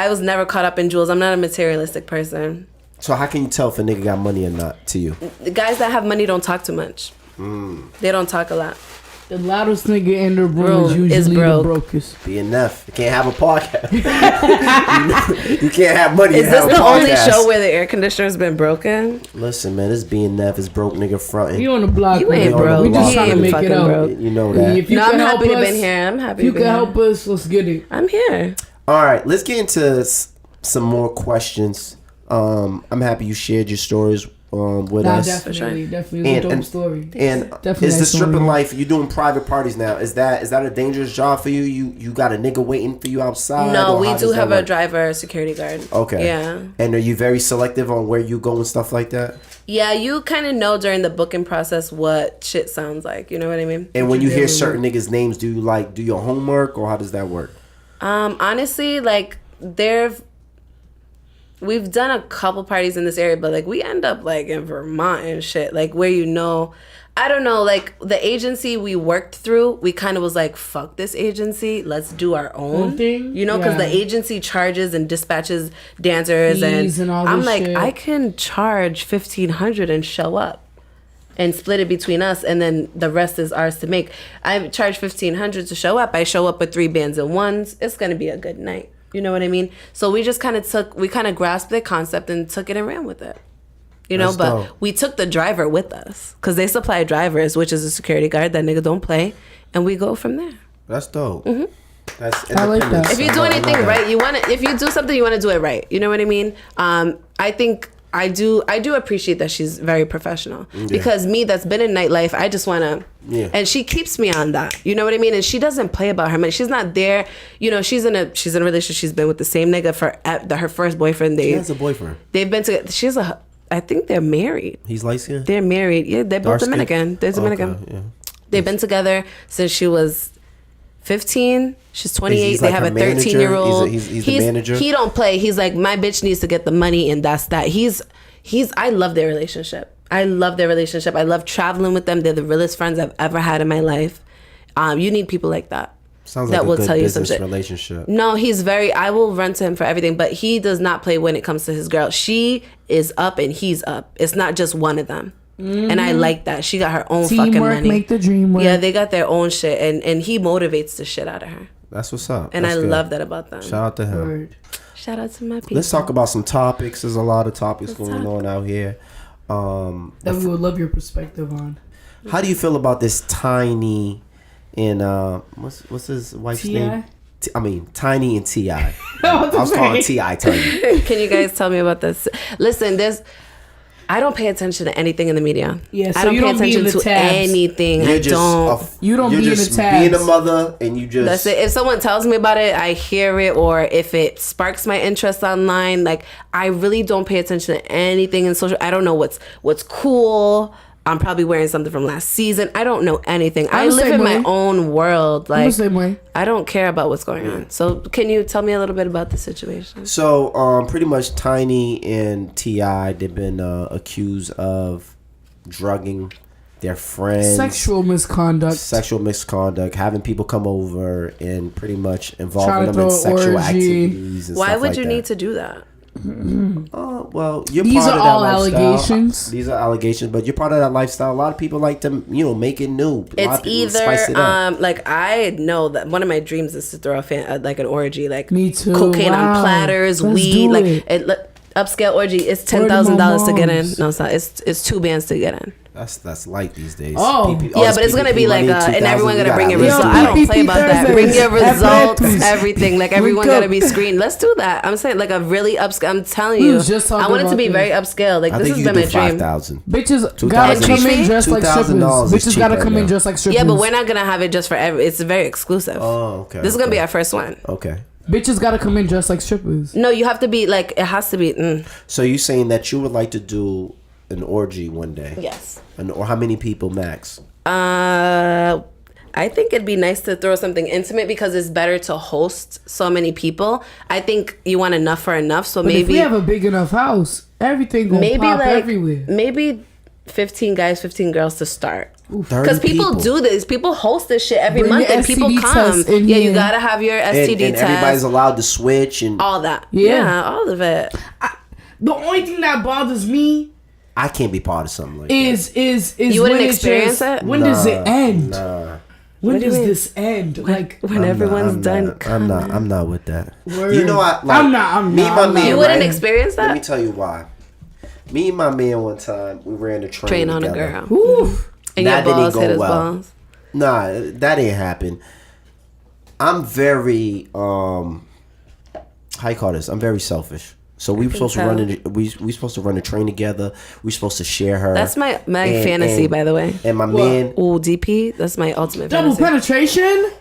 was never caught up in jewels. I'm not a materialistic person. So how can you tell if a nigga got money or not to you? The guys that have money don't talk too much. They don't talk a lot. The loudest nigga in the room is usually the brokest. BNF. You can't have a podcast. you can't have money. Is this the only show where the air conditioner's been broken? Listen, man, this BNF is broke nigga fronting. You on the block. You ain't broke. We just trying to make it out. You know that. If you I'm happy to us, be here. I'm happy. If you can help us, let's get it. I'm here. All right, let's get into some more questions. I'm happy you shared your stories with us. Definitely it's a dope story. And definitely is the stripping life, you doing private parties now, is that a dangerous job for you? You got a nigga waiting for you outside? No, we do have a driver, security guard. Okay. Yeah. And are you very selective on where you go and stuff like that? Yeah, you kind of know during the booking process what shit sounds like. You know what I mean? And when you hear certain niggas' names, do you do your homework, or how does that work? Honestly, like we've done a couple parties in this area, but like we end up like in Vermont and shit, like where I don't know, like the agency we worked through, we kind of was like, fuck this agency, let's do our own thing, you know, because the agency charges and dispatches dancers and all I'm like, shit. I can charge $1,500 and show up and split it between us, and then the rest is ours to make. I charge $1,500 to show up. I show up with 3 bands and ones. It's gonna be a good night. You know what I mean? So we just kind of grasped the concept and took it and ran with it. You know, but dope. We took the driver with us because they supply drivers, which is a security guard. That nigga don't play, and we go from there. That's dope. Mm-hmm. That's I like that. If you do anything right, if you do something, you want to do it right. You know what I mean? I think I do appreciate that she's very professional because me that's been in nightlife, I just want to and she keeps me on that. You know what I mean? And she doesn't play about her money. She's not there. You know, she's in a relationship. She's been with the same nigga for her first boyfriend. She has a boyfriend. They've been together. I think they're married. He's light skinned? They're married. Yeah, they're both Dominican. They're Dominican. Okay, yeah. They've been together since she was 15. She's 28. They have a 13-year-old. He's the manager. He don't play. He's like, my bitch needs to get the money, and that's that. I love their relationship. I love traveling with them. They're the realest friends I've ever had in my life. You need people like that. Sounds like that will tell you some shit. Relationship. No, he's very. I will run to him for everything, but he does not play when it comes to his girl. She is up and he's up. It's not just one of them. Mm-hmm. And I like that. She got her own Teamwork, fucking money. Make the dream work. Yeah, they got their own shit, and he motivates the shit out of her. That's what's up. And I love that about them. Shout out to him. Word. Shout out to my people. Let's talk about some topics. There's a lot of topics going on out here. That we would love your perspective on. How do you feel about this Tiny and what's his wife's name? Tiny and T.I. I was calling T.I. Tiny. Can you guys tell me about this? Listen, I don't pay attention to anything in the media. Yeah, so I don't you pay don't be in attention the to tabs. anything. You don't be in the tabs. Being a mother, and you just. That's it. If someone tells me about it, I hear it, or if it sparks my interest online, like I really don't pay attention to anything in social. I don't know what's cool. I'm probably wearing something from last season. I don't know anything. I live in my own world. Like, I'm the same way. I don't care about what's going on. So can you tell me a little bit about the situation? So pretty much Tiny and T.I. they've been accused of drugging their friends. Sexual misconduct. Having people come over and pretty much involving them in sexual activities and Why stuff would like you that. need to do that? Well, you're These part are of that all lifestyle. allegations. These are allegations, but you're part of that lifestyle. A lot of people like to, make it new. It's either like I know that one of my dreams is to throw like an orgy, like me too. Cocaine on platters, Let's weed, do like it. Upscale orgy. It's $10,000 to get in. No, it's not. It's 2 bands to get in. That's light these days. Oh. Yeah, but it's gonna be like and everyone gonna bring your results. results. I don't play about that. Bring your results, Thursdays. everything. Like everyone gotta be screened. Let's do that. I'm saying like a really upscale. I'm telling you, I want it to be very upscale. Like I this think has you been do my dream. 5,000. Bitches gotta come in dressed like strippers. $2,000 is Bitches cheap gotta right come in now. dressed like strippers. Yeah, but we're not gonna have it just for it's very exclusive. Oh, okay. This is gonna be our first one. Okay. Bitches gotta come in dressed like strippers. No, you have to be like it has to be. So you saying that you would like to do an orgy one day? Yes. Or how many people max? I think it'd be nice to throw something intimate because it's better to host so many people. I think you want enough for enough, so But maybe if we have a big enough house, everything gonna pop everywhere. Maybe 15 guys, 15 girls to start. 30 Because people do this. People host this shit every Bring month your and people STD come. test in Yeah, you here. gotta have your STD and test. everybody's allowed to switch and all that. Yeah. Yeah, all of it. The only thing that bothers me I can't be part of something like is You wouldn't when experience it? When does it end? Nah. When What do you does mean? this end? Like When everyone's done. I'm not with that. Word. You know what? I'm not. Me and my man. You wouldn't right? experience that? Let me tell you why. Me and my man one time we ran a train on a together. girl. Oof. And That your balls didn't hit go his well. balls. Nah, that didn't happen. I'm very how you call this? I'm very selfish. So we were supposed to run we supposed to run a train together. We supposed to share her. That's my fantasy, by the way. And my man. Ooh, DP. That's my ultimate Double fantasy. penetration?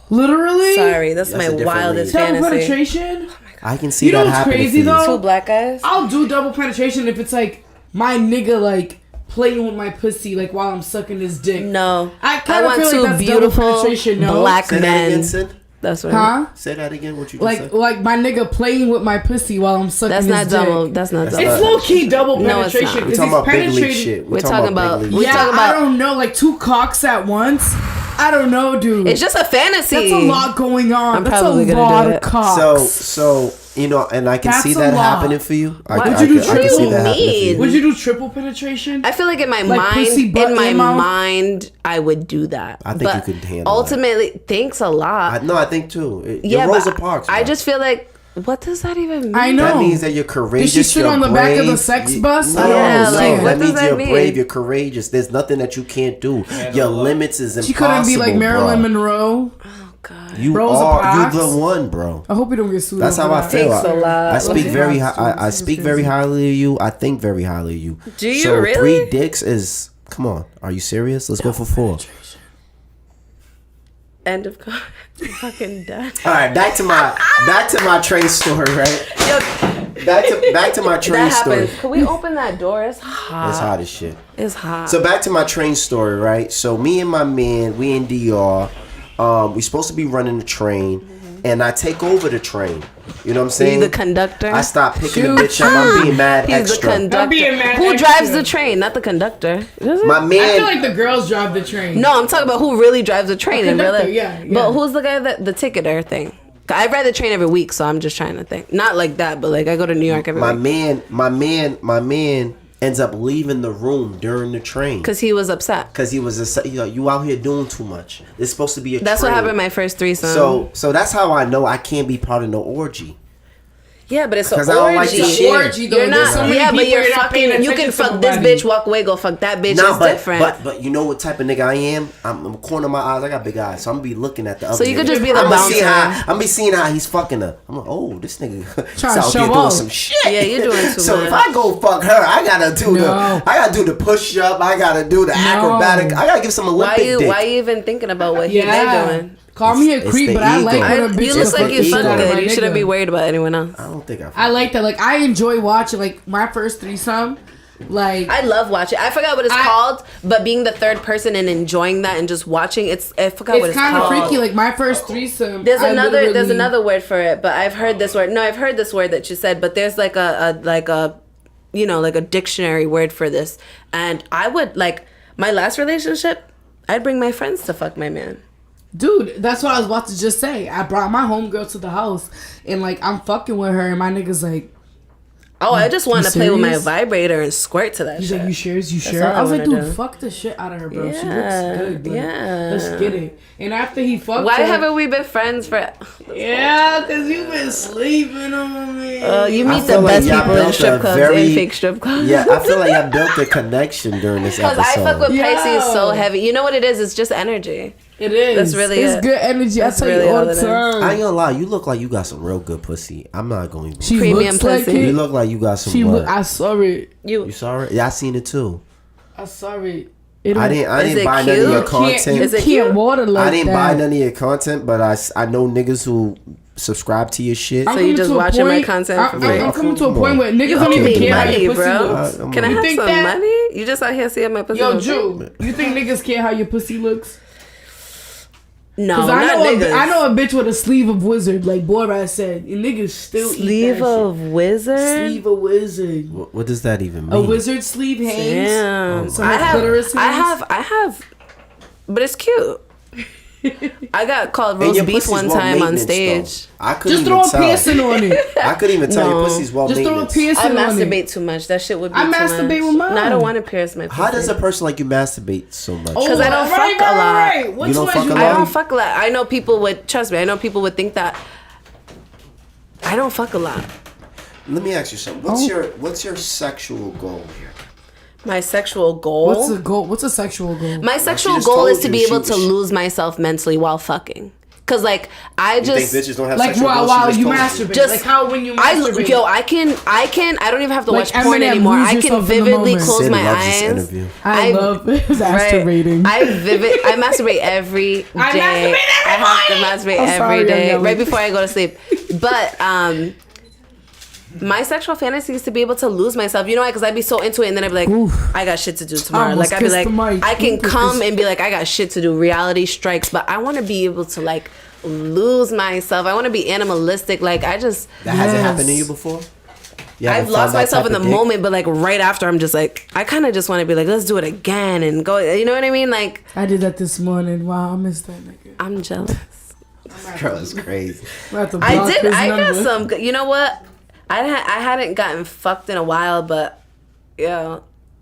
Literally? Sorry, that's That's my a different wildest league. Double fantasy. penetration? I can see You know that what's happening crazy, for you. though? Two black guys. I'll do double penetration if it's like my nigga like playing with my pussy like while I'm sucking his dick. No, I kinda want feel like two that's beautiful double penetration, no? black Say that again, men. Cinn. That's what. Huh? Say that again. What you just said? Like my nigga playing with my pussy while I'm sucking That's his not dick. double. That's not double. It's low key double No, it's penetration. not. We're 'cause talking he's about big league penetrating- shit. We're talking about- big we league. Yeah, talking about- I don't know, like two cocks at once. I don't know, dude. It's just a fantasy. That's a lot going on. I'm That's probably a gonna lot do of it. cocks. So you know, and I can That's see a that lot. happening for you. I Would can you do see that triple? happening for you. Would you do triple penetration? I feel like in my Like pussy, butt, in my and mouth? mind, I would do that. I think But you could handle ultimately, thanks a lot. I think too. Yeah, Your Rosa but Parks. I bro. just feel like, what does that even mean? I know. That means that you're courageous. Did she sit you're on the back of the brave, sex you- bus? No, I don't Yeah, no, like, that what does means that you're mean? brave. You're courageous. There's nothing that you can't do. Your limits is impossible. She couldn't be like Marilyn bro. Monroe. Oh God. You Rosa are. Parks. You the one, bro. I hope you don't get sued. That's over how I that. feel. Thanks a lot. I speak Okay. very high. I speak very highly of you. I think very highly of you. Do you so really? 3 dicks is. Come on. Are you serious? Let's go for 4. End of comment. I'm fucking done. All right, back to my train story, right? Yo, Back to my train that story. happens. Can we open that door? It's hot. It's hot as shit. It's hot. So back to my train story, right? So me and my man, we in DR. We supposed to be running the train, and I take over the train. You know what I'm saying? He's the conductor. I stop picking the bitch up. I'm being mad He's extra. the conductor. I'm being mad Who extra. drives the train? Not the conductor. Is it? My I feel man, like the girls drive the train. No, I'm talking about who really drives the train in real conductor, life. yeah. But who's the guy that the ticketer thing? I ride the train every week, so I'm just trying to think. Not like that, but like I go to New York every my week. man ends up leaving the room during the train Because he was upset. because he was you out here doing too much. It's supposed to be a. That's train. what happened in my first threesome. So that's how I know I can't be part of no orgy. Yeah, but it's an Because I don't like orgy. to It's share. an orgy, though. You're There's not. so many Yeah, but people you're that are not paying fucking. You can attention to fuck this nobody. bitch, walk away, go fuck that bitch. Nah, It's different. but you know what type of nigga I am? I'm corner my eyes. I got big eyes, so I'm gonna be looking at the other. So you could nigga. just be the I'm bouncer. gonna be seeing how he's fucking her. I'm like, oh, this nigga Trying to out show there doing off. some shit. Yeah, you're doing too So much. if I go fuck her, I gotta do the push up. I gotta do the acrobatic. I gotta give some Olympic dick. Why you even thinking about what Yeah. they doing? Call me a It's creep, the but I like ego. when a bitch You is look like fucking you shit fuck out of my good. You shouldn't nigga. be worried about anyone else. I don't think I like that. Like, I enjoy watching, like, my first threesome. Like, I love watching. I forgot what it's called, but being the third person and enjoying that and just watching, I forgot what it's it's kind of called. freaky. Like, my first threesome. There's I another literally- word for it, but I've heard this word. No, I've heard this word that you said, but there's like a you know, like a dictionary word for this. And I would like my last relationship, I'd bring my friends to fuck my man. Dude, that's what I was about to just say. I brought my homegirl to the house, and, like, I'm fucking with her, and my nigga's like, Oh, I just want You to play with my serious? vibrator and squirt to that he's shit. like, you sure? all I I was like, wanna dude, do. fuck the shit out of her, bro. She Yeah, looks good. Like, yeah. let's get it. And after he fucked Why her, haven't we been friends for? yeah, because you've been sleeping on me. You I meet feel the like best y'all people in built strip a clubs very- and fake strip clubs. Yeah, I feel like I built a connection during this Because episode. I fuck with Pisces so Yo. heavy. You know what it is? It's just energy. It is. That's really it's it. good energy. That's I tell really you all all the it is. time. I ain't gonna lie, you look like you got some real good pussy. I'm not going to. She Premium looks like pussy. You it. look like you got some. She what? look. I saw it. You saw it? Yeah, I seen it too. I saw it. I didn't Is it buy none of cute? your You content. Is it can't cute? water like I didn't that. buy none of your content, but I know niggas who subscribe to your shit. So you just watching my content for free? I'm coming to a Come point on. where niggas You don't owe even me care how money, your pussy bro. looks. I'm Can I on. You have think some that? money? You just out here seeing my pussy. Yo, look Ju, you think niggas care how your pussy looks? No, Cause not niggas. I know a bitch with a sleeve of wizard, like Borat said, and niggas still eat Sleeve that of wizard. shit. Sleeve of wizard. What does that even mean? A wizard sleeve hangs. Damn. Some I clitoris have, but it's cute. I got called And roast your beef pussy's one well time on maintenance, stage. though. I couldn't Just even throw a tell. piercing on it. I couldn't even tell No. your pussy's well Just throw a maintenance. piercing I on it. masturbate too much. That shit would be I too masturbate much. with mine. No, I don't want to pierce my pussy. How does a person like you masturbate so much? Because I don't fuck a lot. Which You don't ones fuck a you lot? I like? don't fuck a lot. I know people would, trust me, I know people would think that I don't fuck a lot. Let me ask you something. What's your sexual goal here? My sexual goal. What's a goal? What's a sexual goal? My sexual just goal told is to you be she able was- to lose myself mentally while fucking. Cause like I You just think bitches don't have Like sexual goals? while She you told masturbate, Just- like how when you I masturbate. I don't even have to Like watch porn Eminem, anymore. lose I can yourself in the vividly moment. close Cinn my loves this eyes. interview. I love masturbating. I masturbate every day. I masturbate every I have to masturbate I'm every sorry, I'm day, yelling. right before I go to sleep. But my sexual fantasy is to be able to lose myself. You know why? Because I'd be so into it, and then I'd be like, Oof. I got shit to do tomorrow. almost Like I'd be kissed like, the mic. I can Look at come this. and be like, I got shit to do. Reality strikes, but I want to be able to like lose myself. I want to be animalistic. Like I just. That hasn't Yes. happened to you before? You I've haven't lost found that myself type in the of dick? moment, but like right after, I'm just like, I kind of just want to be like, let's do it again and go. You know what I mean? Like, I did that this morning. Wow, I missed that nigga. I'm jealous. Girl, it's crazy. I'm at the I block did. his I got number. some. You know what? I hadn't gotten fucked in a while, but yeah,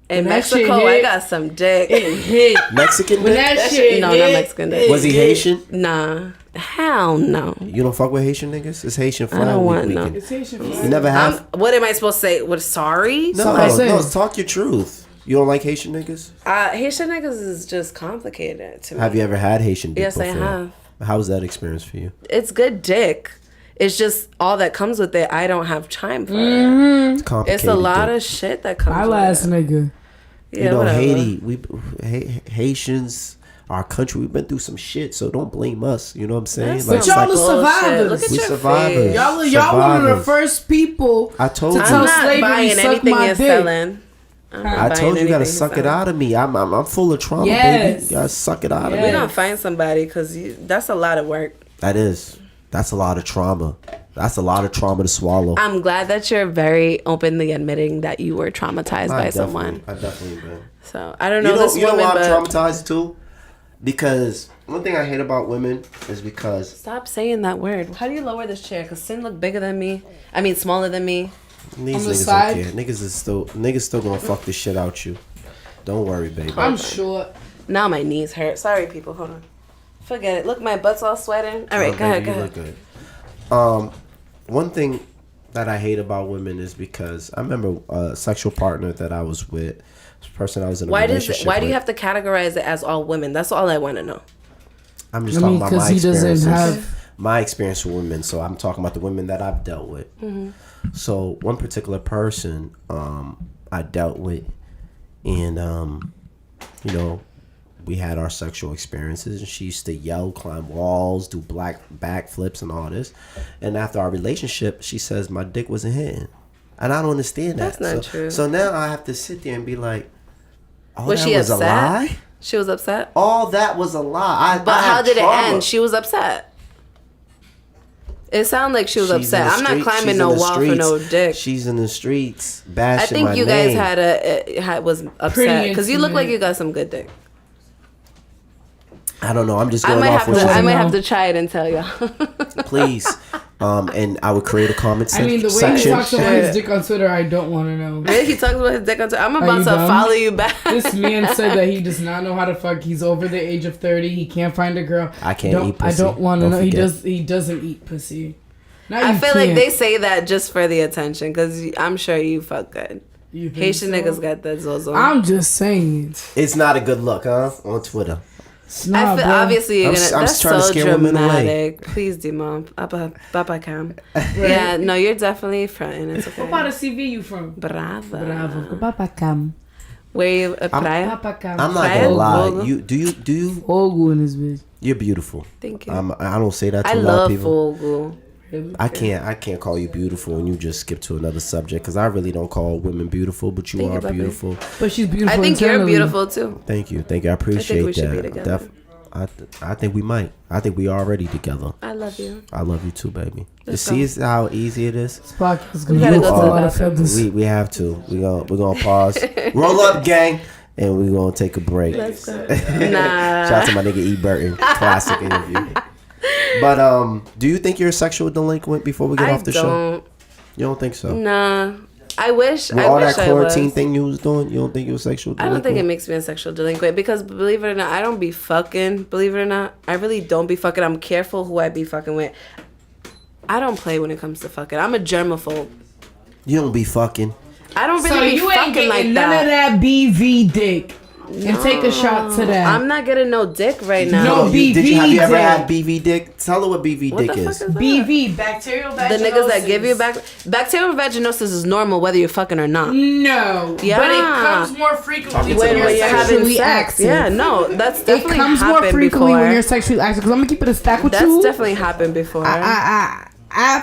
in When that shit Mexico, I hit, got some dick. It hit. Mexican When dick? that shit No, hit, not Mexican dick. Was he Haitian? Nah, hell no. You don't fuck with Haitian niggas? It's Haitian flag don't week want no. weekend. It's Haitian You flag. never have? What am I supposed to say? What? Sorry. No, I said. no, talk your truth. You don't like Haitian niggas? Haitian niggas is just complicated to me. Have you ever had Haitian dick Yes, I before? have. How was that experience for you? It's good dick. It's just all that comes with it. I don't have time for. It's complicated. It's a lot dick. of shit that comes. My with last it. nigga. Yeah, You know, whatever. Haiti, Haitians, our country, we've been through some shit, so don't blame us. You know what I'm saying? That's But some y'all are bullshit. survivors. Look at We your survivors. face. Y'all one of the Survivors. first people I told to you. tell I'm not slavery buying suck anything my you're dick. selling. I'm not I buying told you, you gotta anything suck you're it selling. out of me. I'm full of trauma, Yes. baby. You gotta suck it out of Yes. me. We don't find somebody because that's a lot of work. That is. That's a lot of trauma. That's a lot of trauma to swallow. I'm glad that you're very openly admitting that you were traumatized by someone. I definitely been. So I don't know, You know, this you know woman, why I'm but traumatized too? Because one thing I hate about women is because stop saying that word. How do you lower this chair? Because Cinn look bigger than me. I mean, smaller than me. these On the niggas side? don't care. Niggas still gonna fuck the shit out you. Don't worry, baby. I'm short. Now my knees hurt. Sorry, people. Hold on. Forget it. Look, my butt's all sweating. All right, Oh, go ahead, baby, go you ahead. look good. One thing that I hate about women is because I remember a sexual partner that I was with, this person I was in a relationship Why do you with. have to categorize it as all women? That's all I want to know. I'm just talking about my experiences. have My experience with women. So I'm talking about the women that I've dealt with. So one particular person I dealt with, and you know, we had our sexual experiences, and she used to yell, climb walls, do backflips and all this. And after our relationship, she says my dick wasn't hitting, and I don't understand that. That's not true. So now I have to sit there and be like, oh, Was that she was upset? a lie? She was upset. All that was a lie. But how did trauma. it end? She was upset. It sounded like she was She's upset. in the I'm not street- climbing she's no in the wall for streets. no dick. She's in the streets bashing I think my you name. guys was upset because you look like you got some good dick. I don't know. I'm just I going might off have what to. she I said. might have to try it and tell y'all. Please. And I would create a comment I mean, the way section. he talks about his dick on Twitter, I don't want to know. Really, he talks about his dick on Twitter. I'm Are about you to dumb? follow you back. This man said that he does not know how to fuck. He's over the age of 30. He can't find a girl. I can't eat pussy. I don't want to Don't know. forget. He doesn't eat pussy. Now I you feel like can't. they say that just for the attention because I'm sure you fuck good. You think Haitian so? niggas got that zozo. I'm just saying. It's not a good look, huh? On Twitter. It's not, I feel, bro. obviously you're I'm gonna. s- I'm That's s- trying to so scare women away. dramatic. Please do, mom. Papa cam. Yeah, no, you're definitely fronting. It's okay. What part of CV you from? Brava. Bravo. Papa cam. Where you praia? Papa cam. I'm not Right? gonna lie. Fogo. You do you? Fogo in this bitch. You're beautiful. Thank you. I don't say that to I a lot love of people. Fogo. Really? I can't call you beautiful and you just skip to another subject because I really don't call women beautiful, but you Thank you, are baby. beautiful. But she's beautiful. I think you're internally. beautiful too. Thank you. I appreciate we should that. be together. I think we might. I think we already together. I love you. I love you too, baby. You Let's see go. is how easy it is. This podcast is We gonna gotta go go a to the lot of bathroom. feathers. We have to. We're gonna pause. Roll up, gang, and we're gonna take a break. Let's go. Shout Nah. out to my nigga E. Burton. Classic interview. But do you think you're a sexual delinquent before we get I off the show? don't. You don't think so? Nah. I wish. With I all wish that I quarantine was. thing you was doing, you don't think you were sexual I delinquent? don't think it makes me a sexual delinquent because believe it or not, I don't be fucking. Believe it or not, I really don't be fucking. I'm careful who I be fucking with. I don't play when it comes to fucking. I'm a germaphobe. You don't be fucking. I don't So really be you ain't fucking getting like none of that. that BV dick. And take a shot to that. I'm not getting no dick right now. No, Have you BV ever dick. had BV dick? Tell her what BV What dick the fuck is. is that? BV, bacterial vaginosis. The niggas that give you bacterial vaginosis is normal whether you're fucking or not. No. Yeah. But it comes more frequently When when you're having sexually sex. active. Yeah, no, that's It definitely comes more happened frequently before. when you're sexually active. Because I'm going to keep it a stack with That's you. definitely happened before. I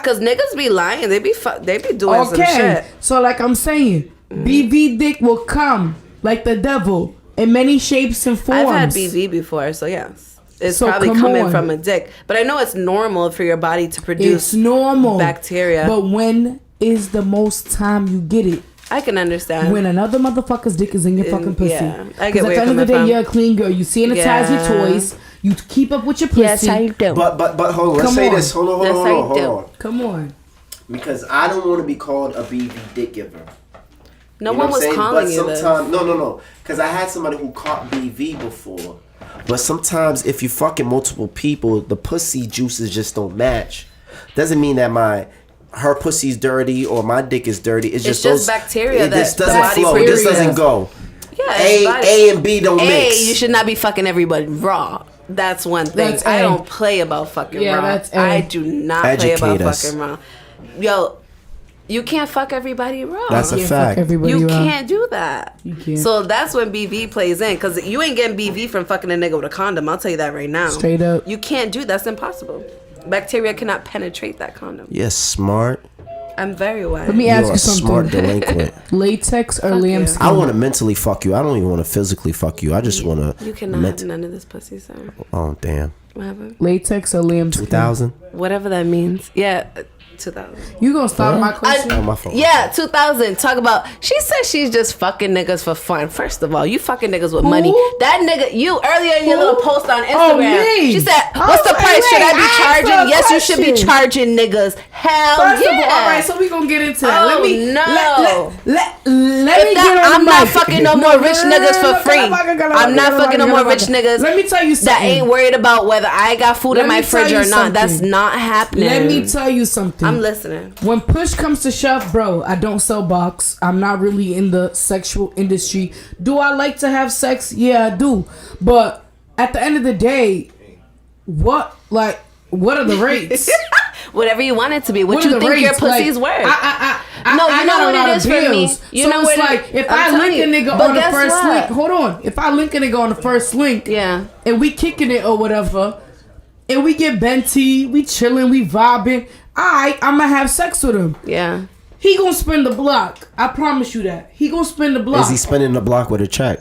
Cause niggas be lying. They be doing some okay. shit. So like I'm saying, BV dick will come like the devil in many shapes and forms. I've had BV before, so yes. It's So probably come coming on. from a dick. But I know it's normal for your body to It's produce normal. bacteria. But when is the most time you get it? I can understand. When another motherfucker's dick is in your fucking pussy. yeah, I Because get at where the you're end of the day, coming from. you're a clean girl. You sanitize your toys. You keep up with your pussy. Yes, I do. But hold on. Let's Come say on. this. Hold on. Yes, I Hold do. on. Come on. Because I don't want to be called a BV dick giver. No You know one what I'm was saying? calling But you this. sometimes, no. Because I had somebody who caught BV before. But sometimes if you fucking multiple people, the pussy juices just don't match. Doesn't mean that her pussy's dirty or my dick is dirty. It's just those bacteria It just that doesn't body flow. It just produces. doesn't go. Yeah, it's body- A and B don't mix. You should not be fucking everybody raw. That's one thing. That's I A. don't play about fucking Yeah, raw. that's A. I do not play Educate about us. fucking raw. Yo, you can't fuck everybody raw. That's a Can't fact. fuck everybody You around. can't do that. You can't. So that's when BV plays in, because you ain't getting BV from fucking a nigga with a condom. I'll tell you that right now. Straight up. You can't do that's impossible. Bacteria cannot penetrate that condom. Yes, smart. I'm very wise. Let me You're ask a you smart something. delinquent. Latex or Fuck lambskin? you. I want to mentally fuck you. I don't even want to physically fuck you. I just want to. You cannot have none of this pussy, sir. Oh damn. What happened? Latex or lambskin? 2000. Whatever that means. Yeah, 2000. You gonna stop my question? Oh my phone. Yeah, 2000. Talk about. She said she's just fucking niggas for fun. First of all, you fucking niggas with money. That nigga, you earlier in your Who? little post on Instagram. Oh, me. She said, "What's the Oh, price? Should I wait, be I asked charging? her a Yes, you should be question. charging niggas. Hell First yeah." of all, all right, so so we gonna get into that. Oh, Let me no. let me If get on I'm the not mic. fucking no more rich niggas for free. I'm not fucking no more rich niggas. Let me tell you something. That ain't worried about whether I got food in my fridge or not. That's not happening. Let me tell you something. I'm listening. When push comes to shove, bro, I don't sell box. I'm not really in the sexual industry. Do I like to have sex? Yeah, I do. But at the end of the day, what are the rates? Whatever you want it to be. What you are the think your rates? pussy's Like, worth? No, you know what it is for me. You know it's what like if I'm I link telling a you. nigga But on the guess first what? link, hold on. If I link a nigga on the first link, Yeah. and we kicking it or whatever, and we get Benty, we chilling, we vibing. Alright, I'ma have sex with him. Yeah. He gonna spin the block. I promise you that. He gonna spin the block. Is he spinning the block with a check?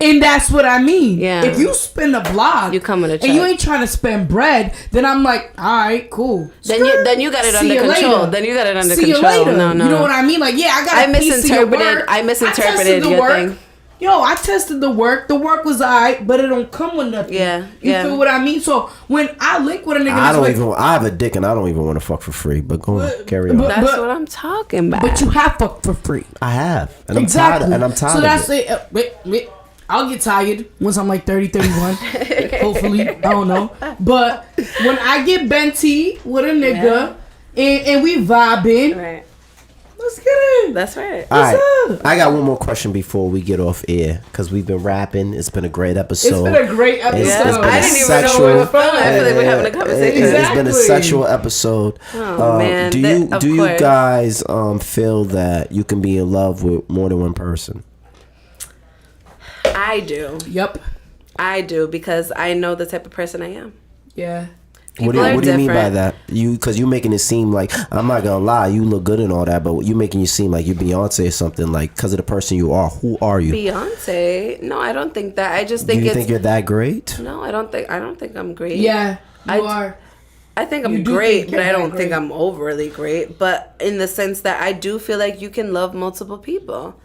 And that's what I mean. Yeah. If you spin the block, You come with a check. and you ain't trying to spend bread, then I'm like, all right, cool. Then you got it See under you control. later. Then you got it under See control. you later. No. You know what I mean? Like, yeah, I got a piece of your work. I misinterpreted tested the your work. thing. Yo, I tested the work. The work was alright, but it don't come with nothing. Yeah, You yeah. feel what I mean? So when I link with a nigga, I have a dick and I don't even want to fuck for free. But go on, carry on. That's what I'm talking about. But you have fucked for free. I have, and Exactly. I'm tired. So of that's it. it. I'll get tired once I'm like 30, 31. Hopefully. I don't know. But when I get Benty with a nigga and we vibing, right. let's get it. That's right. All right, up? I got one more question before we get off air because we've been rapping. It's been a great episode. It's been a great episode. It's been I a didn't even sexual- know where the phone. I feel like we're having a conversation. It's been a Exactly. sexual episode. Oh, man. Do Of you course. guys feel that you can be in love with more than one person? I do. Yep. I do because I know the type of person I am. Yeah. What People are do you mean by different. that? Because you making it seem like, I'm not gonna lie, you look good and all that, but you making you seem like you're Beyonce or something, like because of the person you are. Who are you? Beyonce? No, I don't think that. I just Do think you it's. think you're that great? No, I don't think I'm great. Yeah. You I- are. I think You I'm do great, think but you're I don't that think great. I'm overly great. But in the sense that I do feel like you can love multiple people.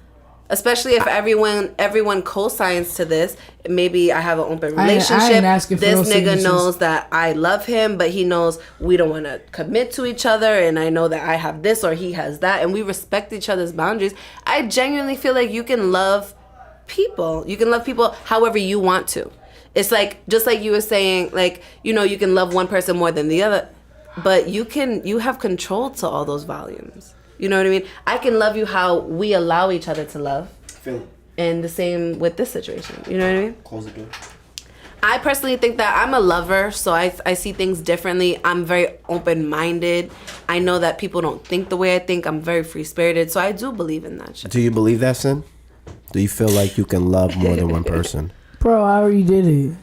Especially if everyone co-signs to this. Maybe I have an open I ain't relationship. asking for This no nigga signatures. knows that I love him, but he knows we don't want to commit to each other, and I know that I have this or he has that, and we respect each other's boundaries. I genuinely feel like you can love people. You can love people however you want to. It's like, just like you were saying, like, you know, you can love one person more than the other, but you have control to all those volumes. You know what I mean? I can love you how we allow each other to love. And the same with this situation. You know what I mean? Close the door. I personally think that I'm a lover, so I see things differently. I'm very open-minded. I know that people don't think the way I think. I'm very free-spirited, so I do believe in that shit. Do you believe that, Cinn? Do you feel like you can love more than one person? Bro, I already did it.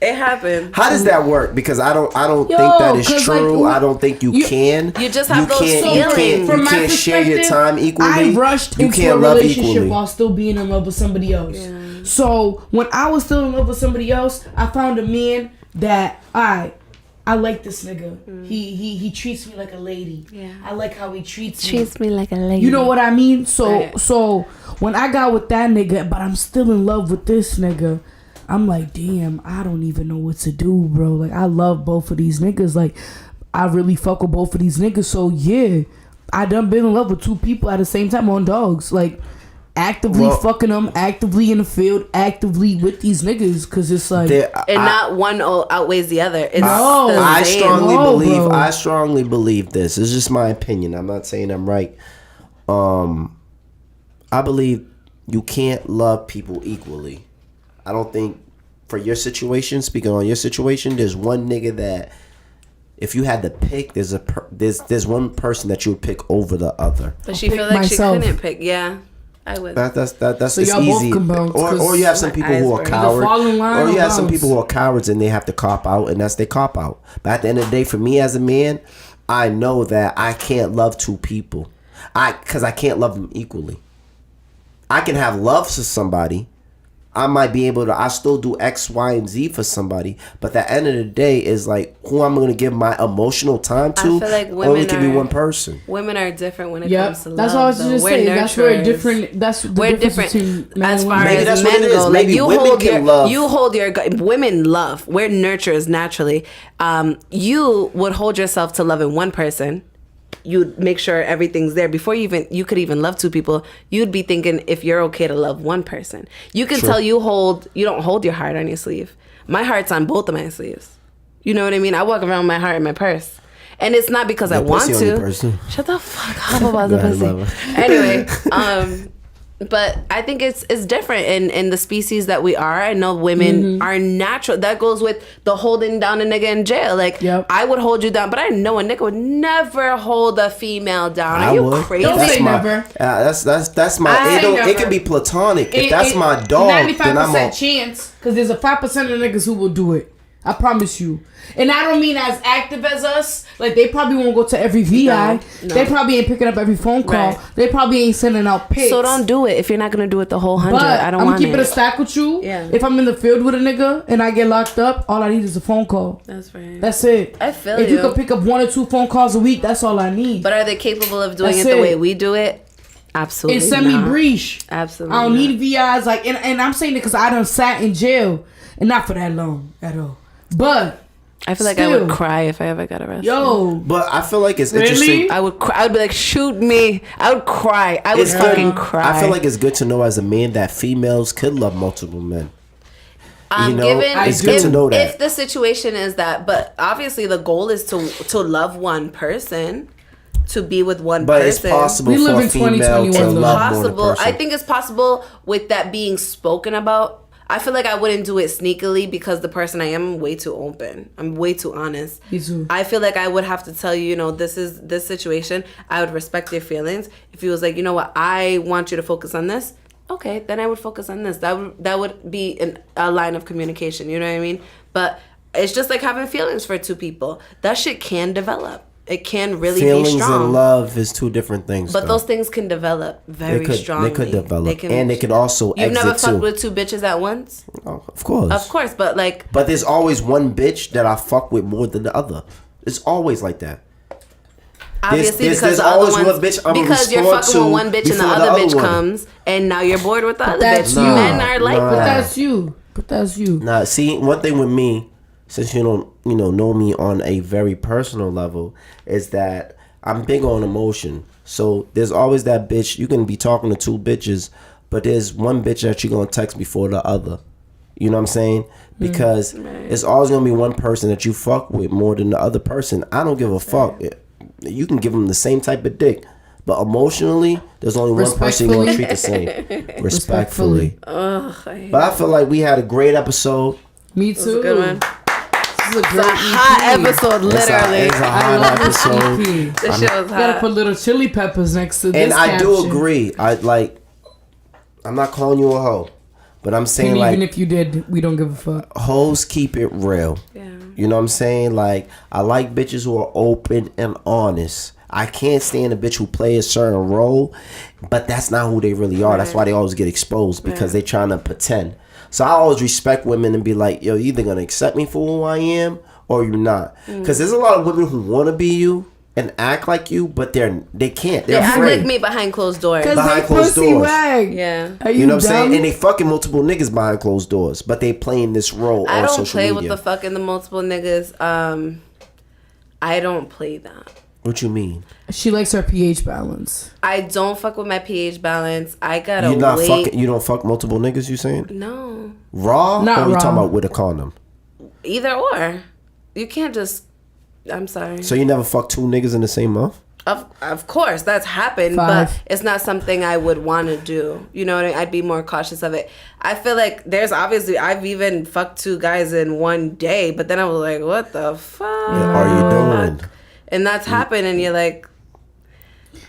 It happened. How does that work? Because I don't Yo, think that is 'cause, true. like, I don't think you can. You just have those You feelings. From my can't share your perspective, time equally. I rushed You into can't a love relationship equally. while still being in love with somebody else. Yeah. So when I was still in love with somebody else, I found a man that I like this nigga. He treats me like a lady. Yeah. I like how he treats me. me like a lady. You know what I mean? So Right. so when I got with that nigga, but I'm still in love with this nigga, I'm like, damn, I don't even know what to do, bro. Like, I love both of these niggas. Like, I really fuck with both of these niggas. So yeah, I done been in love with two people at the same time on dogs. Like, actively fucking them, actively in the field, actively with these niggas. Cause it's like, Not one outweighs the other. It's No. the I same. strongly No, believe. bro. I strongly believe this. It's just my opinion. I'm not saying I'm right. I believe you can't love people equally. I don't think for your situation. Speaking on your situation, there's one nigga that if you had to pick, there's one person that you would pick over the other. But she pick feel like myself. she couldn't pick. Yeah, I would. That's So it's y'all both easy. can bounce, Or 'cause you have some my people who are eyes were- cowards. Either fall in line Or you or have some bounce. people who are cowards and they have to cop out, and that's their cop out. But at the end of the day, for me as a man, I know that I can't love two people. Because I can't love them equally. I can have love for somebody. I might be able to, I still do X, Y, and Z for somebody. But at the end of the day is like who I'm going to give my emotional time to. I feel like women only can be are- one person. Women are different when it yep. comes to love. That's what I was though. just We're saying. That's where nurturers. different. That's the We're difference different between men as and far women. Maybe as that's what men it is. go. Like Maybe you women hold can your, love. you hold your. Women love. We're nurturers naturally. You would hold yourself to loving one person, you'd make sure everything's there before you could even love two people. You'd be thinking if you're okay to love one person. You can tell you don't hold your heart on your sleeve. My heart's on both of my sleeves. You know what I mean? I walk around with my heart in my purse. And it's not because I want to. Shut the fuck up about the pussy. Anyway, but I think it's different in the species that we are. I know women are natural. That goes with the holding down a nigga in jail. Like, I would hold you down, but I know a nigga would never hold a female down. Are you crazy? Don't say never. That's my. It can be platonic. If that's my dog, 95% chance, because there's a 5% of niggas who will do it. I promise you. And I don't mean as active as us. Like, they probably won't go to every VI. No. They probably ain't picking up every phone call. Right. They probably ain't sending out pics. So don't do it if you're not going to do it the whole 100. I don't want it. I'm going to keep it a stack with you. Yeah. If I'm in the field with a nigga and I get locked up, all I need is a phone call. That's right. That's it. I feel If you could pick up 1 or 2 phone calls a week, that's all I need. But are they capable of doing it the way we do it? Absolutely it's semi-breach. Absolutely I don't need VIs. Like, and I'm saying it because I done sat in jail. And not for that long at all. But... I feel like I would cry if I ever got arrested. But I feel like it's interesting. I would cry. I would be like, shoot me. I would cry. I would fucking cry. I feel like it's good to know as a man that females could love multiple men. It's good to know that. If the situation is that, but obviously the goal is to love one person. To be with one person. But it's possible for a female to love more than a person. I think it's possible with that being spoken about. I feel like I wouldn't do it sneakily because the person I am, I'm way too open. I'm way too honest. Me too. I feel like I would have to tell you, this is this situation. I would respect your feelings. If you was like, you know what, I want you to focus on this. Okay, then I would focus on this. That would be a line of communication. You know what I mean? But it's just like having feelings for two people. That shit can develop. It can really be strong. Feelings and love is two different things. But those things can develop very strongly. They could develop. And they could also exit too. You've never fucked with 2 bitches at once? Oh, of course. Of course, but like... But there's always one bitch that I fuck with more than the other. It's always like that. Obviously, because the other ones... Because you're fucking with one bitch and the other bitch comes, and now you're bored with the other bitch. Men are like that. But that's you. Nah, see, one thing with me... Since you don't, know me on a very personal level, is that I'm big on emotion. So there's always that bitch. You can be talking to 2 bitches, but there's one bitch that you're gonna text before the other. You know what I'm saying? Because it's always gonna be one person that you fuck with more than the other person. I don't give a fuck. You can give them the same type of dick, but emotionally, there's only one person you're gonna treat the same. Respectfully. But I feel like we had a great episode. Me too. It was a good one. It's a hot episode, literally. It's a hot episode. This shit was hot. Gotta put little chili peppers next to this. And I do agree. I'm not calling you a hoe, but I'm saying and even if you did, we don't give a fuck. Hoes keep it real. Yeah. You know what I'm saying? Like, I like bitches who are open and honest. I can't stand a bitch who play a certain role, but that's not who they really are. Right. That's why they always get exposed because they're trying to pretend. So I always respect women and be like, yo, you're either going to accept me for who I am or you're not. Because there's a lot of women who want to be you and act like you, but they can't. They're afraid. Act like me behind closed doors. Behind closed doors. Wag. Yeah. You know what I'm saying? And they fucking multiple niggas behind closed doors, but they playing this role on social media. I don't play with the fucking the multiple niggas. I don't play that. What you mean? She likes her pH balance. I don't fuck with my pH balance. I gotta You don't fuck multiple niggas, you saying? No. Raw? Not or you raw. talking about with a condom? Either or. You can't just... I'm sorry. So you never fuck 2 niggas in the same month? Of course, that's happened, 5. but it's not something I would want to do. You know what I mean? I'd be more cautious of it. I feel like there's obviously... I've even fucked 2 guys in one day, but then I was like, what the fuck? Yeah, are you doing? And that's happened, and you're like...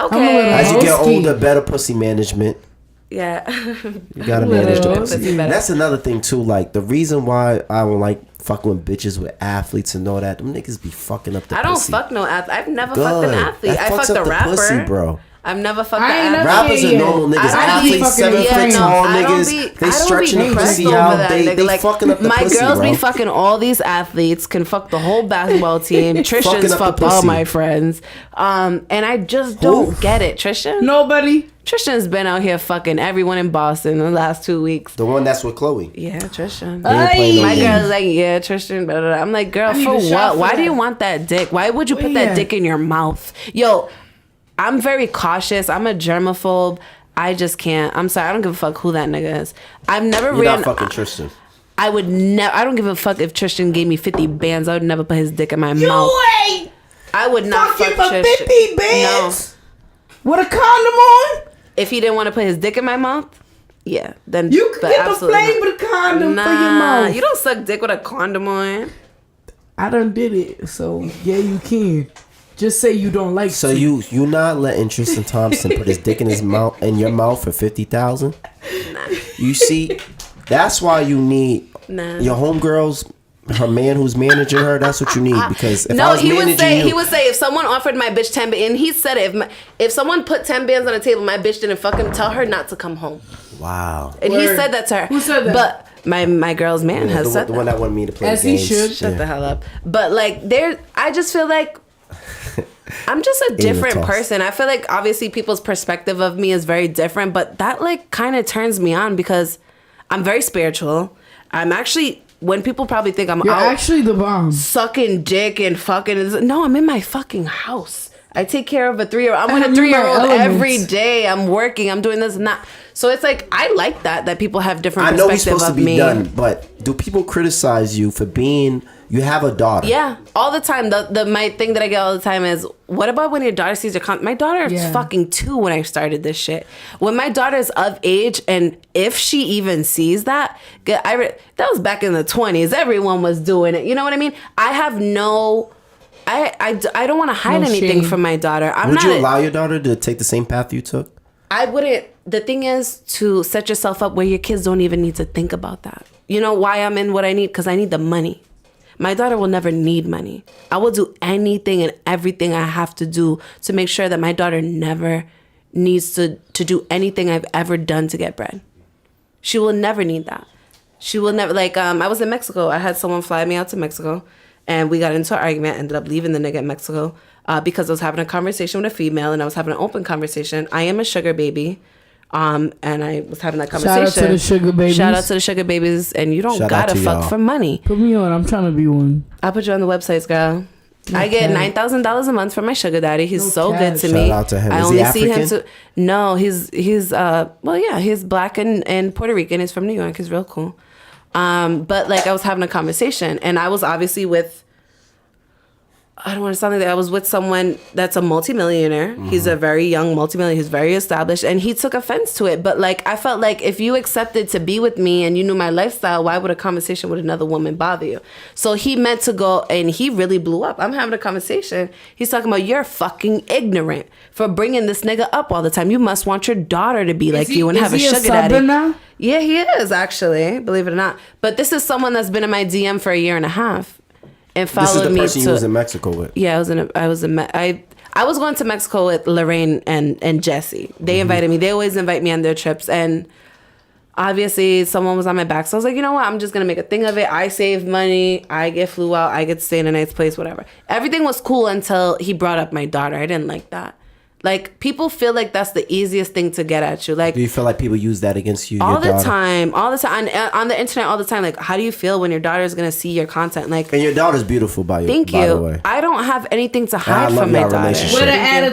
Okay. As you get older, better pussy management. Yeah. You gotta manage the pussy. That's another thing too. Like, the reason why I don't like fucking with bitches with athletes and all that, them niggas be fucking up the pussy. I don't fuck no athlete. I've never fucked an athlete. I fucked a rapper. Pussy, bro. I've never fucked I ain't an never- athlete. Rappers are yeah. normal niggas. I don't be Athletes, fucking 7 foot insane. tall I don't niggas. be- They I don't be stretching the pressed pussy over out. that, They nigga. Like, fucking up the my pussy, girls bro. be fucking all these athletes, can fuck the whole basketball team. Tristan's up the fucked all pussy. my friends. And I just don't get it. Tristan? Nobody. Tristan's been out here fucking everyone in Boston in the last 2 weeks. The one that's with Chloe. Yeah, Tristan. They ain't playing no My games. girl's like, yeah, Tristan. Blah, blah, blah. I'm like, girl, I need for a shot what? for Why do that. you want that dick? Why would you put Yeah. that dick in your mouth? Yo, I'm very cautious. I'm a germaphobe. I just can't. I'm sorry. I don't give a fuck who that nigga is. I've never You're ran. not fucking Tristan. I would never. I don't give a fuck if Tristan gave me 50 bands. I would never put his dick in my mouth. ain't I would not fucking fuck for Tristan. 50 bands with a condom on. If he didn't want to put his dick in my mouth, yeah, then You can but get the absolutely flame not. with a condom Nah, for your mouth. you don't suck dick with a condom on. I done did it, so yeah, you can. Just say you don't like. So to. you not letting Tristan Thompson put his dick in his mouth in your mouth for 50,000? You see, that's why you need Nah. your homegirls. Her man who's managing her, that's what you need. Because if I No, was he would managing say you, he would say if someone offered my bitch 10 bands, and he said it, if someone put 10 bands on the table, my bitch didn't fuck him, tell her not to come home. wow. And he Word. said that to her. Who said that? But my girl's man has said the that. one that wanted me to play As he games. should. Shut Yeah. the hell up. But like I just feel like I'm just a different toss. person. I feel like obviously people's perspective of me is very different, but that like kind of turns me on because I'm very spiritual. I'm actually, when people probably think I'm You're out actually the bomb. sucking dick and fucking, no, I'm in my fucking house. I take care of a 3-year-old. I'm with I'm a in my 3-year-old elements. every day. I'm working. I'm doing this and that. So it's like I like that people have different I know he's perspective supposed to of be me. done, but do people criticize you for being? You have a daughter. Yeah, all the time. The my thing that I get all the time is, what about when your daughter sees your content? My daughter is Yeah. fucking 2 when I started this shit. When my daughter's of age, and if she even sees that, that was back in the 20s. Everyone was doing it. You know what I mean? I have no. I don't want to hide No anything shame. from my daughter. Would you allow your daughter to take the same path you took? I wouldn't. The thing is to set yourself up where your kids don't even need to think about that. You know why I'm in what I need? Because I need the money. My daughter will never need money. I will do anything and everything I have to do to make sure that my daughter never needs to do anything I've ever done to get bread. She will never need that. She will never, like, I was in Mexico. I had someone fly me out to Mexico, and we got into an argument. Ended up leaving the nigga in Mexico because I was having a conversation with a female, and I was having an open conversation. I am a sugar baby. And I was having that conversation. Shout out to the sugar babies. Shout out to the sugar babies. And you don't Shout out gotta to fuck y'all. for money. Put me on. I'm trying to be one. I'll put you on the websites, girl. I get Okay. $9,000 a month from my sugar daddy. He's No so cash. good to Shout me. out to him. I Is only he see him African? to. No, he's well, yeah, he's black and Puerto Rican. He's from New York. He's real cool. But like I was having a conversation, and I was obviously with. I don't want to sound like that. I was with someone that's a multimillionaire. He's a very young multimillionaire. He's very established, and he took offense to it. But like, I felt like if you accepted to be with me and you knew my lifestyle, why would a conversation with another woman bother you? So he meant to go, and he really blew up. I'm having a conversation. He's talking about, you're fucking ignorant for bringing this nigga up all the time. You must want your daughter to be like you and have a sugar daddy. Now? Yeah, he is actually, believe it or not. But this is someone that's been in my DM for a year and a half. And followed This is the me person to, you was in Mexico with. yeah, I was going to Mexico with Lorraine and Jesse. They invited me. They always invite me on their trips, and obviously someone was on my back. So I was like, you know what? I'm just gonna make a thing of it. I save money. I get flew out. I get to stay in a nice place. Whatever. Everything was cool until he brought up my daughter. I didn't like that. Like, people feel like that's the easiest thing to get at you. Like, Do you feel like people use that against you? all your the daughter? time on the internet all the time. Like, how do you feel when your daughter is gonna see your content? Like, And your daughter's beautiful, by the thank way. you. I don't have anything to hide love from my y'all daughter. relationship. With an Thank you.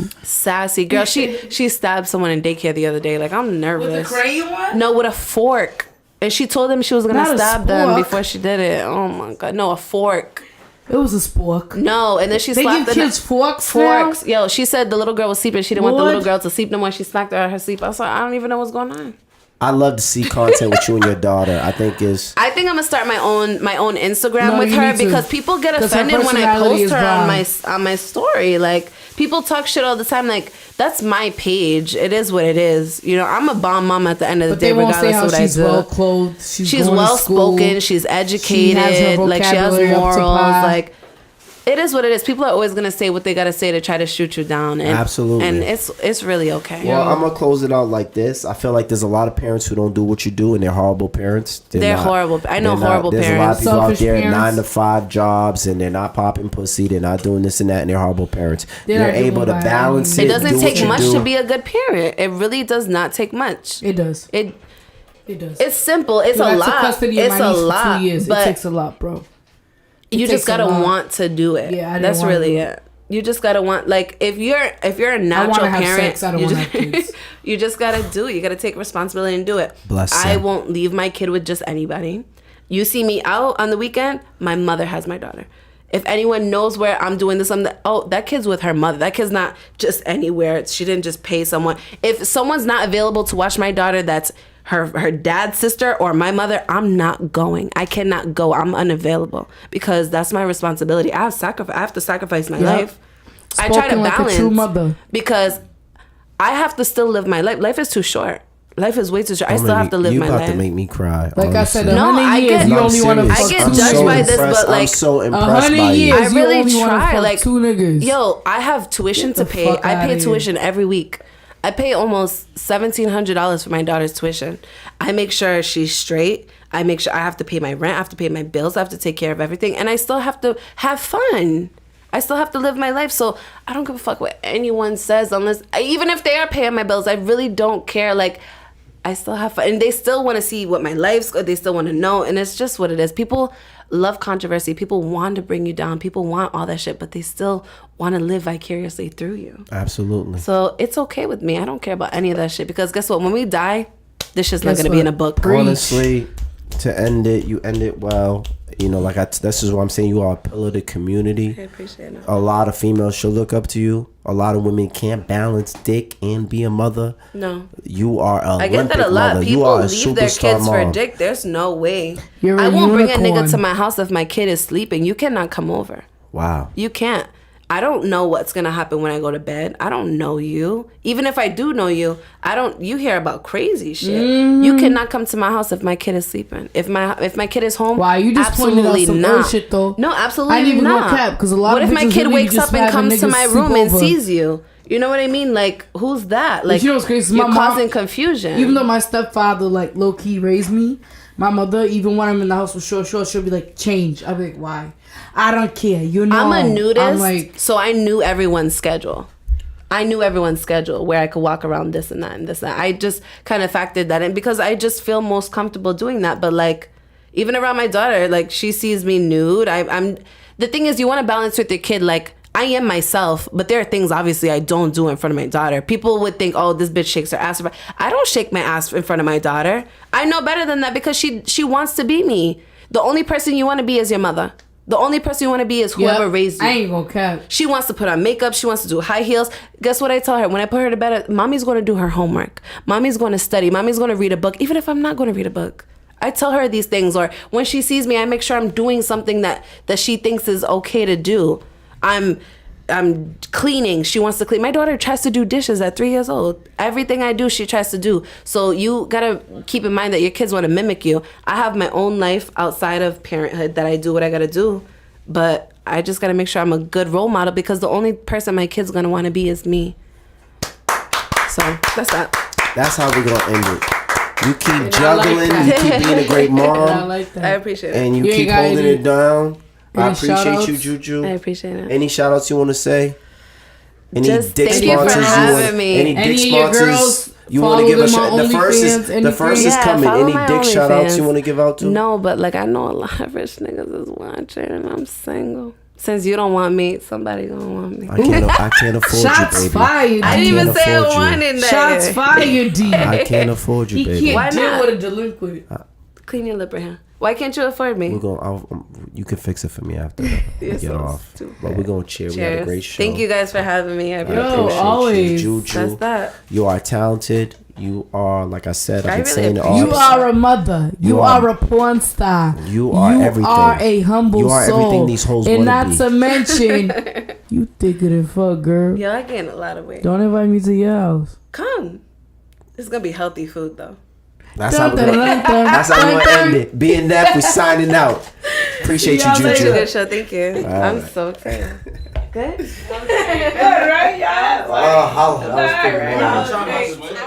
attitude. Sassy girl. She stabbed someone in daycare the other day. Like, I'm nervous. crayon? No, with a fork. And she told them she was gonna Not a stab them spork. before she did it. Oh my god. No, a fork. It was a spork. No, and then she They slapped give the kids forks. forks. Yo, she said the little girl was sleeping. She didn't want the What? little girl to sleep no more. She smacked her out of her sleep. I was like, I don't even know what's going on. I love to see content with you and your daughter. I think is I think I'm gonna start my own Instagram No, with you her need to. because people get 'Cause her offended when I personality post is her on my story. Like, people talk shit all the time. Like, that's my page. It is what it is. You know, I'm a bomb mom at the end of the But day, they won't say regardless how of what she's I do. well clothed. She's going to well school. spoken. She's educated. She has her Like, she has vocabulary up to morals. par. Like, It is what it is. People are always gonna say what they gotta say to try to shoot you down. And, Absolutely. and it's really okay. Well, I'm gonna close it out like this. I feel like there's a lot of parents who don't do what you do, and they're horrible parents. They're horrible. I know horrible there's parents. There's a lot of people Selfish out there, parents. 9-to-5 jobs, and they're not popping pussy. They're not doing this and that, and they're horrible parents. They're not able to doing balance that. it. It doesn't do what take you much do. to be a good parent. It really does not take much. It does. It does. It's simple. It's Dude, a I took lot. custody of It's my a niece for lot. 2 years. It But takes a lot, bro. you takes just gotta a lot. want to do it. Yeah, I didn't that's wanna really do it. You just gotta want, like, if you're a natural have parent, sex, I don't you wanna just, have kids. you just gotta do it. You gotta take responsibility and do it. Bless I them. won't leave my kid with just anybody. You see me out on the weekend, my mother has my daughter. If anyone knows where I'm doing this, that kid's with her mother. That kid's not just anywhere. She didn't just pay someone. If someone's not available to watch my daughter, that's her dad's sister or my mother, I'm not going. I cannot go. I'm unavailable because that's my responsibility. I have to sacrifice my life. I try to Spoken like a balance true mother. because I have to still live my life. Life is too short. Life is way too short. I still have to live my You life. about to make me cry. Like I honestly. said, No, 100 I years, get- you No, I'm only want to serious. fuck I get two judged niggas. by this, but, I'm like, so impressed 100 by you. years, I really you only wanna try. fuck Like, two niggas. Yo, I have tuition Get to the pay. fuck I outta pay here. tuition every week. I pay almost $1,700 for my daughter's tuition. I make sure she's straight. I make sure I have to pay my rent. I have to pay my bills. I have to take care of everything. And I still have to have fun. I still have to live my life. So I don't give a fuck what anyone says even if they are paying my bills, I really don't care. Like, I still have fun. And they still want to see what my life's, they still want to know. And it's just what it is. People love controversy. People want to bring you down. People want all that shit, but they still want to live vicariously through you. Absolutely. So it's okay with me. I don't care about any of that shit because guess what? When we die, this shit's not Guess going to be in a what? book. Honestly, to end it, you end it well. You know, this is what I'm saying. You are a pillar of the community. I appreciate it. A lot of females should look up to you. A lot of women can't balance dick and be a mother. No. You are a I get that a lot. People leave their kids for dick. There's no way. You're a I won't bring a unicorn. nigga to my house if my kid is sleeping. You cannot come over. Wow. You can't. I don't know what's gonna happen when I go to bed. I don't know you. Even if I do know you, you hear about crazy shit. You cannot come to my house if my kid is sleeping. If my kid is home, Wow, you just pointed out absolutely some not. other shit, though. No, absolutely I didn't even not. go cap, 'cause a lot what of if my bitches kid really wakes just up and having comes to niggas my sleep room and over. sees you? You know what I mean? Like, who's that? Like, you know what's crazy? You're My mom- causing confusion. Even though my stepfather, like, low-key raised me, my mother, even when I'm in the house with short, she'll be like, change. I'll be like, why? I don't care. You know. I'm a nudist, I'm like, so I knew everyone's schedule. I knew everyone's schedule where I could walk around this and that and this and that. I just kind of factored that in because I just feel most comfortable doing that. But like, even around my daughter, like she sees me nude. I'm. The thing is, you want to balance with your kid. Like, I am myself, but there are things obviously I don't do in front of my daughter. People would think, oh, this bitch shakes her ass. I don't shake my ass in front of my daughter. I know better than that because she wants to be me. The only person you want to be is your mother. The only person you want to be is whoever raised you. I ain't gonna cap. She wants to put on makeup. She wants to do high heels. Guess what I tell her? When I put her to bed, mommy's going to do her homework. Mommy's going to study. Mommy's going to read a book, even if I'm not going to read a book. I tell her these things. Or when she sees me, I make sure I'm doing something that she thinks is okay to do. I'm cleaning. She wants to clean. My daughter tries to do dishes at 3 years old. Everything I do, she tries to do. So you gotta keep in mind that your kids want to mimic you. I have my own life outside of parenthood that I do what I gotta do. But I just gotta make sure I'm a good role model because the only person my kid's gonna want to be is me. So that's that. That's how we're gonna end it. You keep I juggling. like that. You keep being a great I mom, like that. I appreciate it. and you You ain't keep got holding any- it down. I any appreciate shout-outs? you, Juju. I appreciate it. Any shout outs you want to say? Any Just dick thank you for sponsors having want, me. Any dick Any of your sponsors girls you want to give follow a them shout? on The first is OnlyFans, coming. follow Any my dick shout outs OnlyFans. you want to give out to? No, but like I know a lot of rich niggas is watching and I'm single. Since you don't want me, somebody gonna want me. I can't afford Shots you, baby. fired. I didn't can't even say I afford you. wanted that. Shots fired, D. I can't afford you, He baby. Why can't deal not? with a delinquent. Clean your lip right here. Why can't you afford me? We're going. You can fix it for me after we You're get so off. stupid. But we're gonna cheer. We had a Cheers. great show. Thank you guys for having me. I I appreciate Yo, it. appreciate always. you, Juju. That's that. You are talented. You are, like I said, I've I been really saying it all. appreciate You are a mother. You You are are- a porn star. You are everything. You are a humble You are soul. everything these hoes and wanna not be. to mention, you thicker than fuck, girl. Yo, I gained a lot of weight. Don't invite me to your house. Come. It's gonna be healthy food though. That's how we're gonna end it. BNF, we're signing out. appreciate you, See y'all Such a JuJu. good show. Thank you. I'm right. so excited. Good? Good, right, y'all? That was pretty Right. much.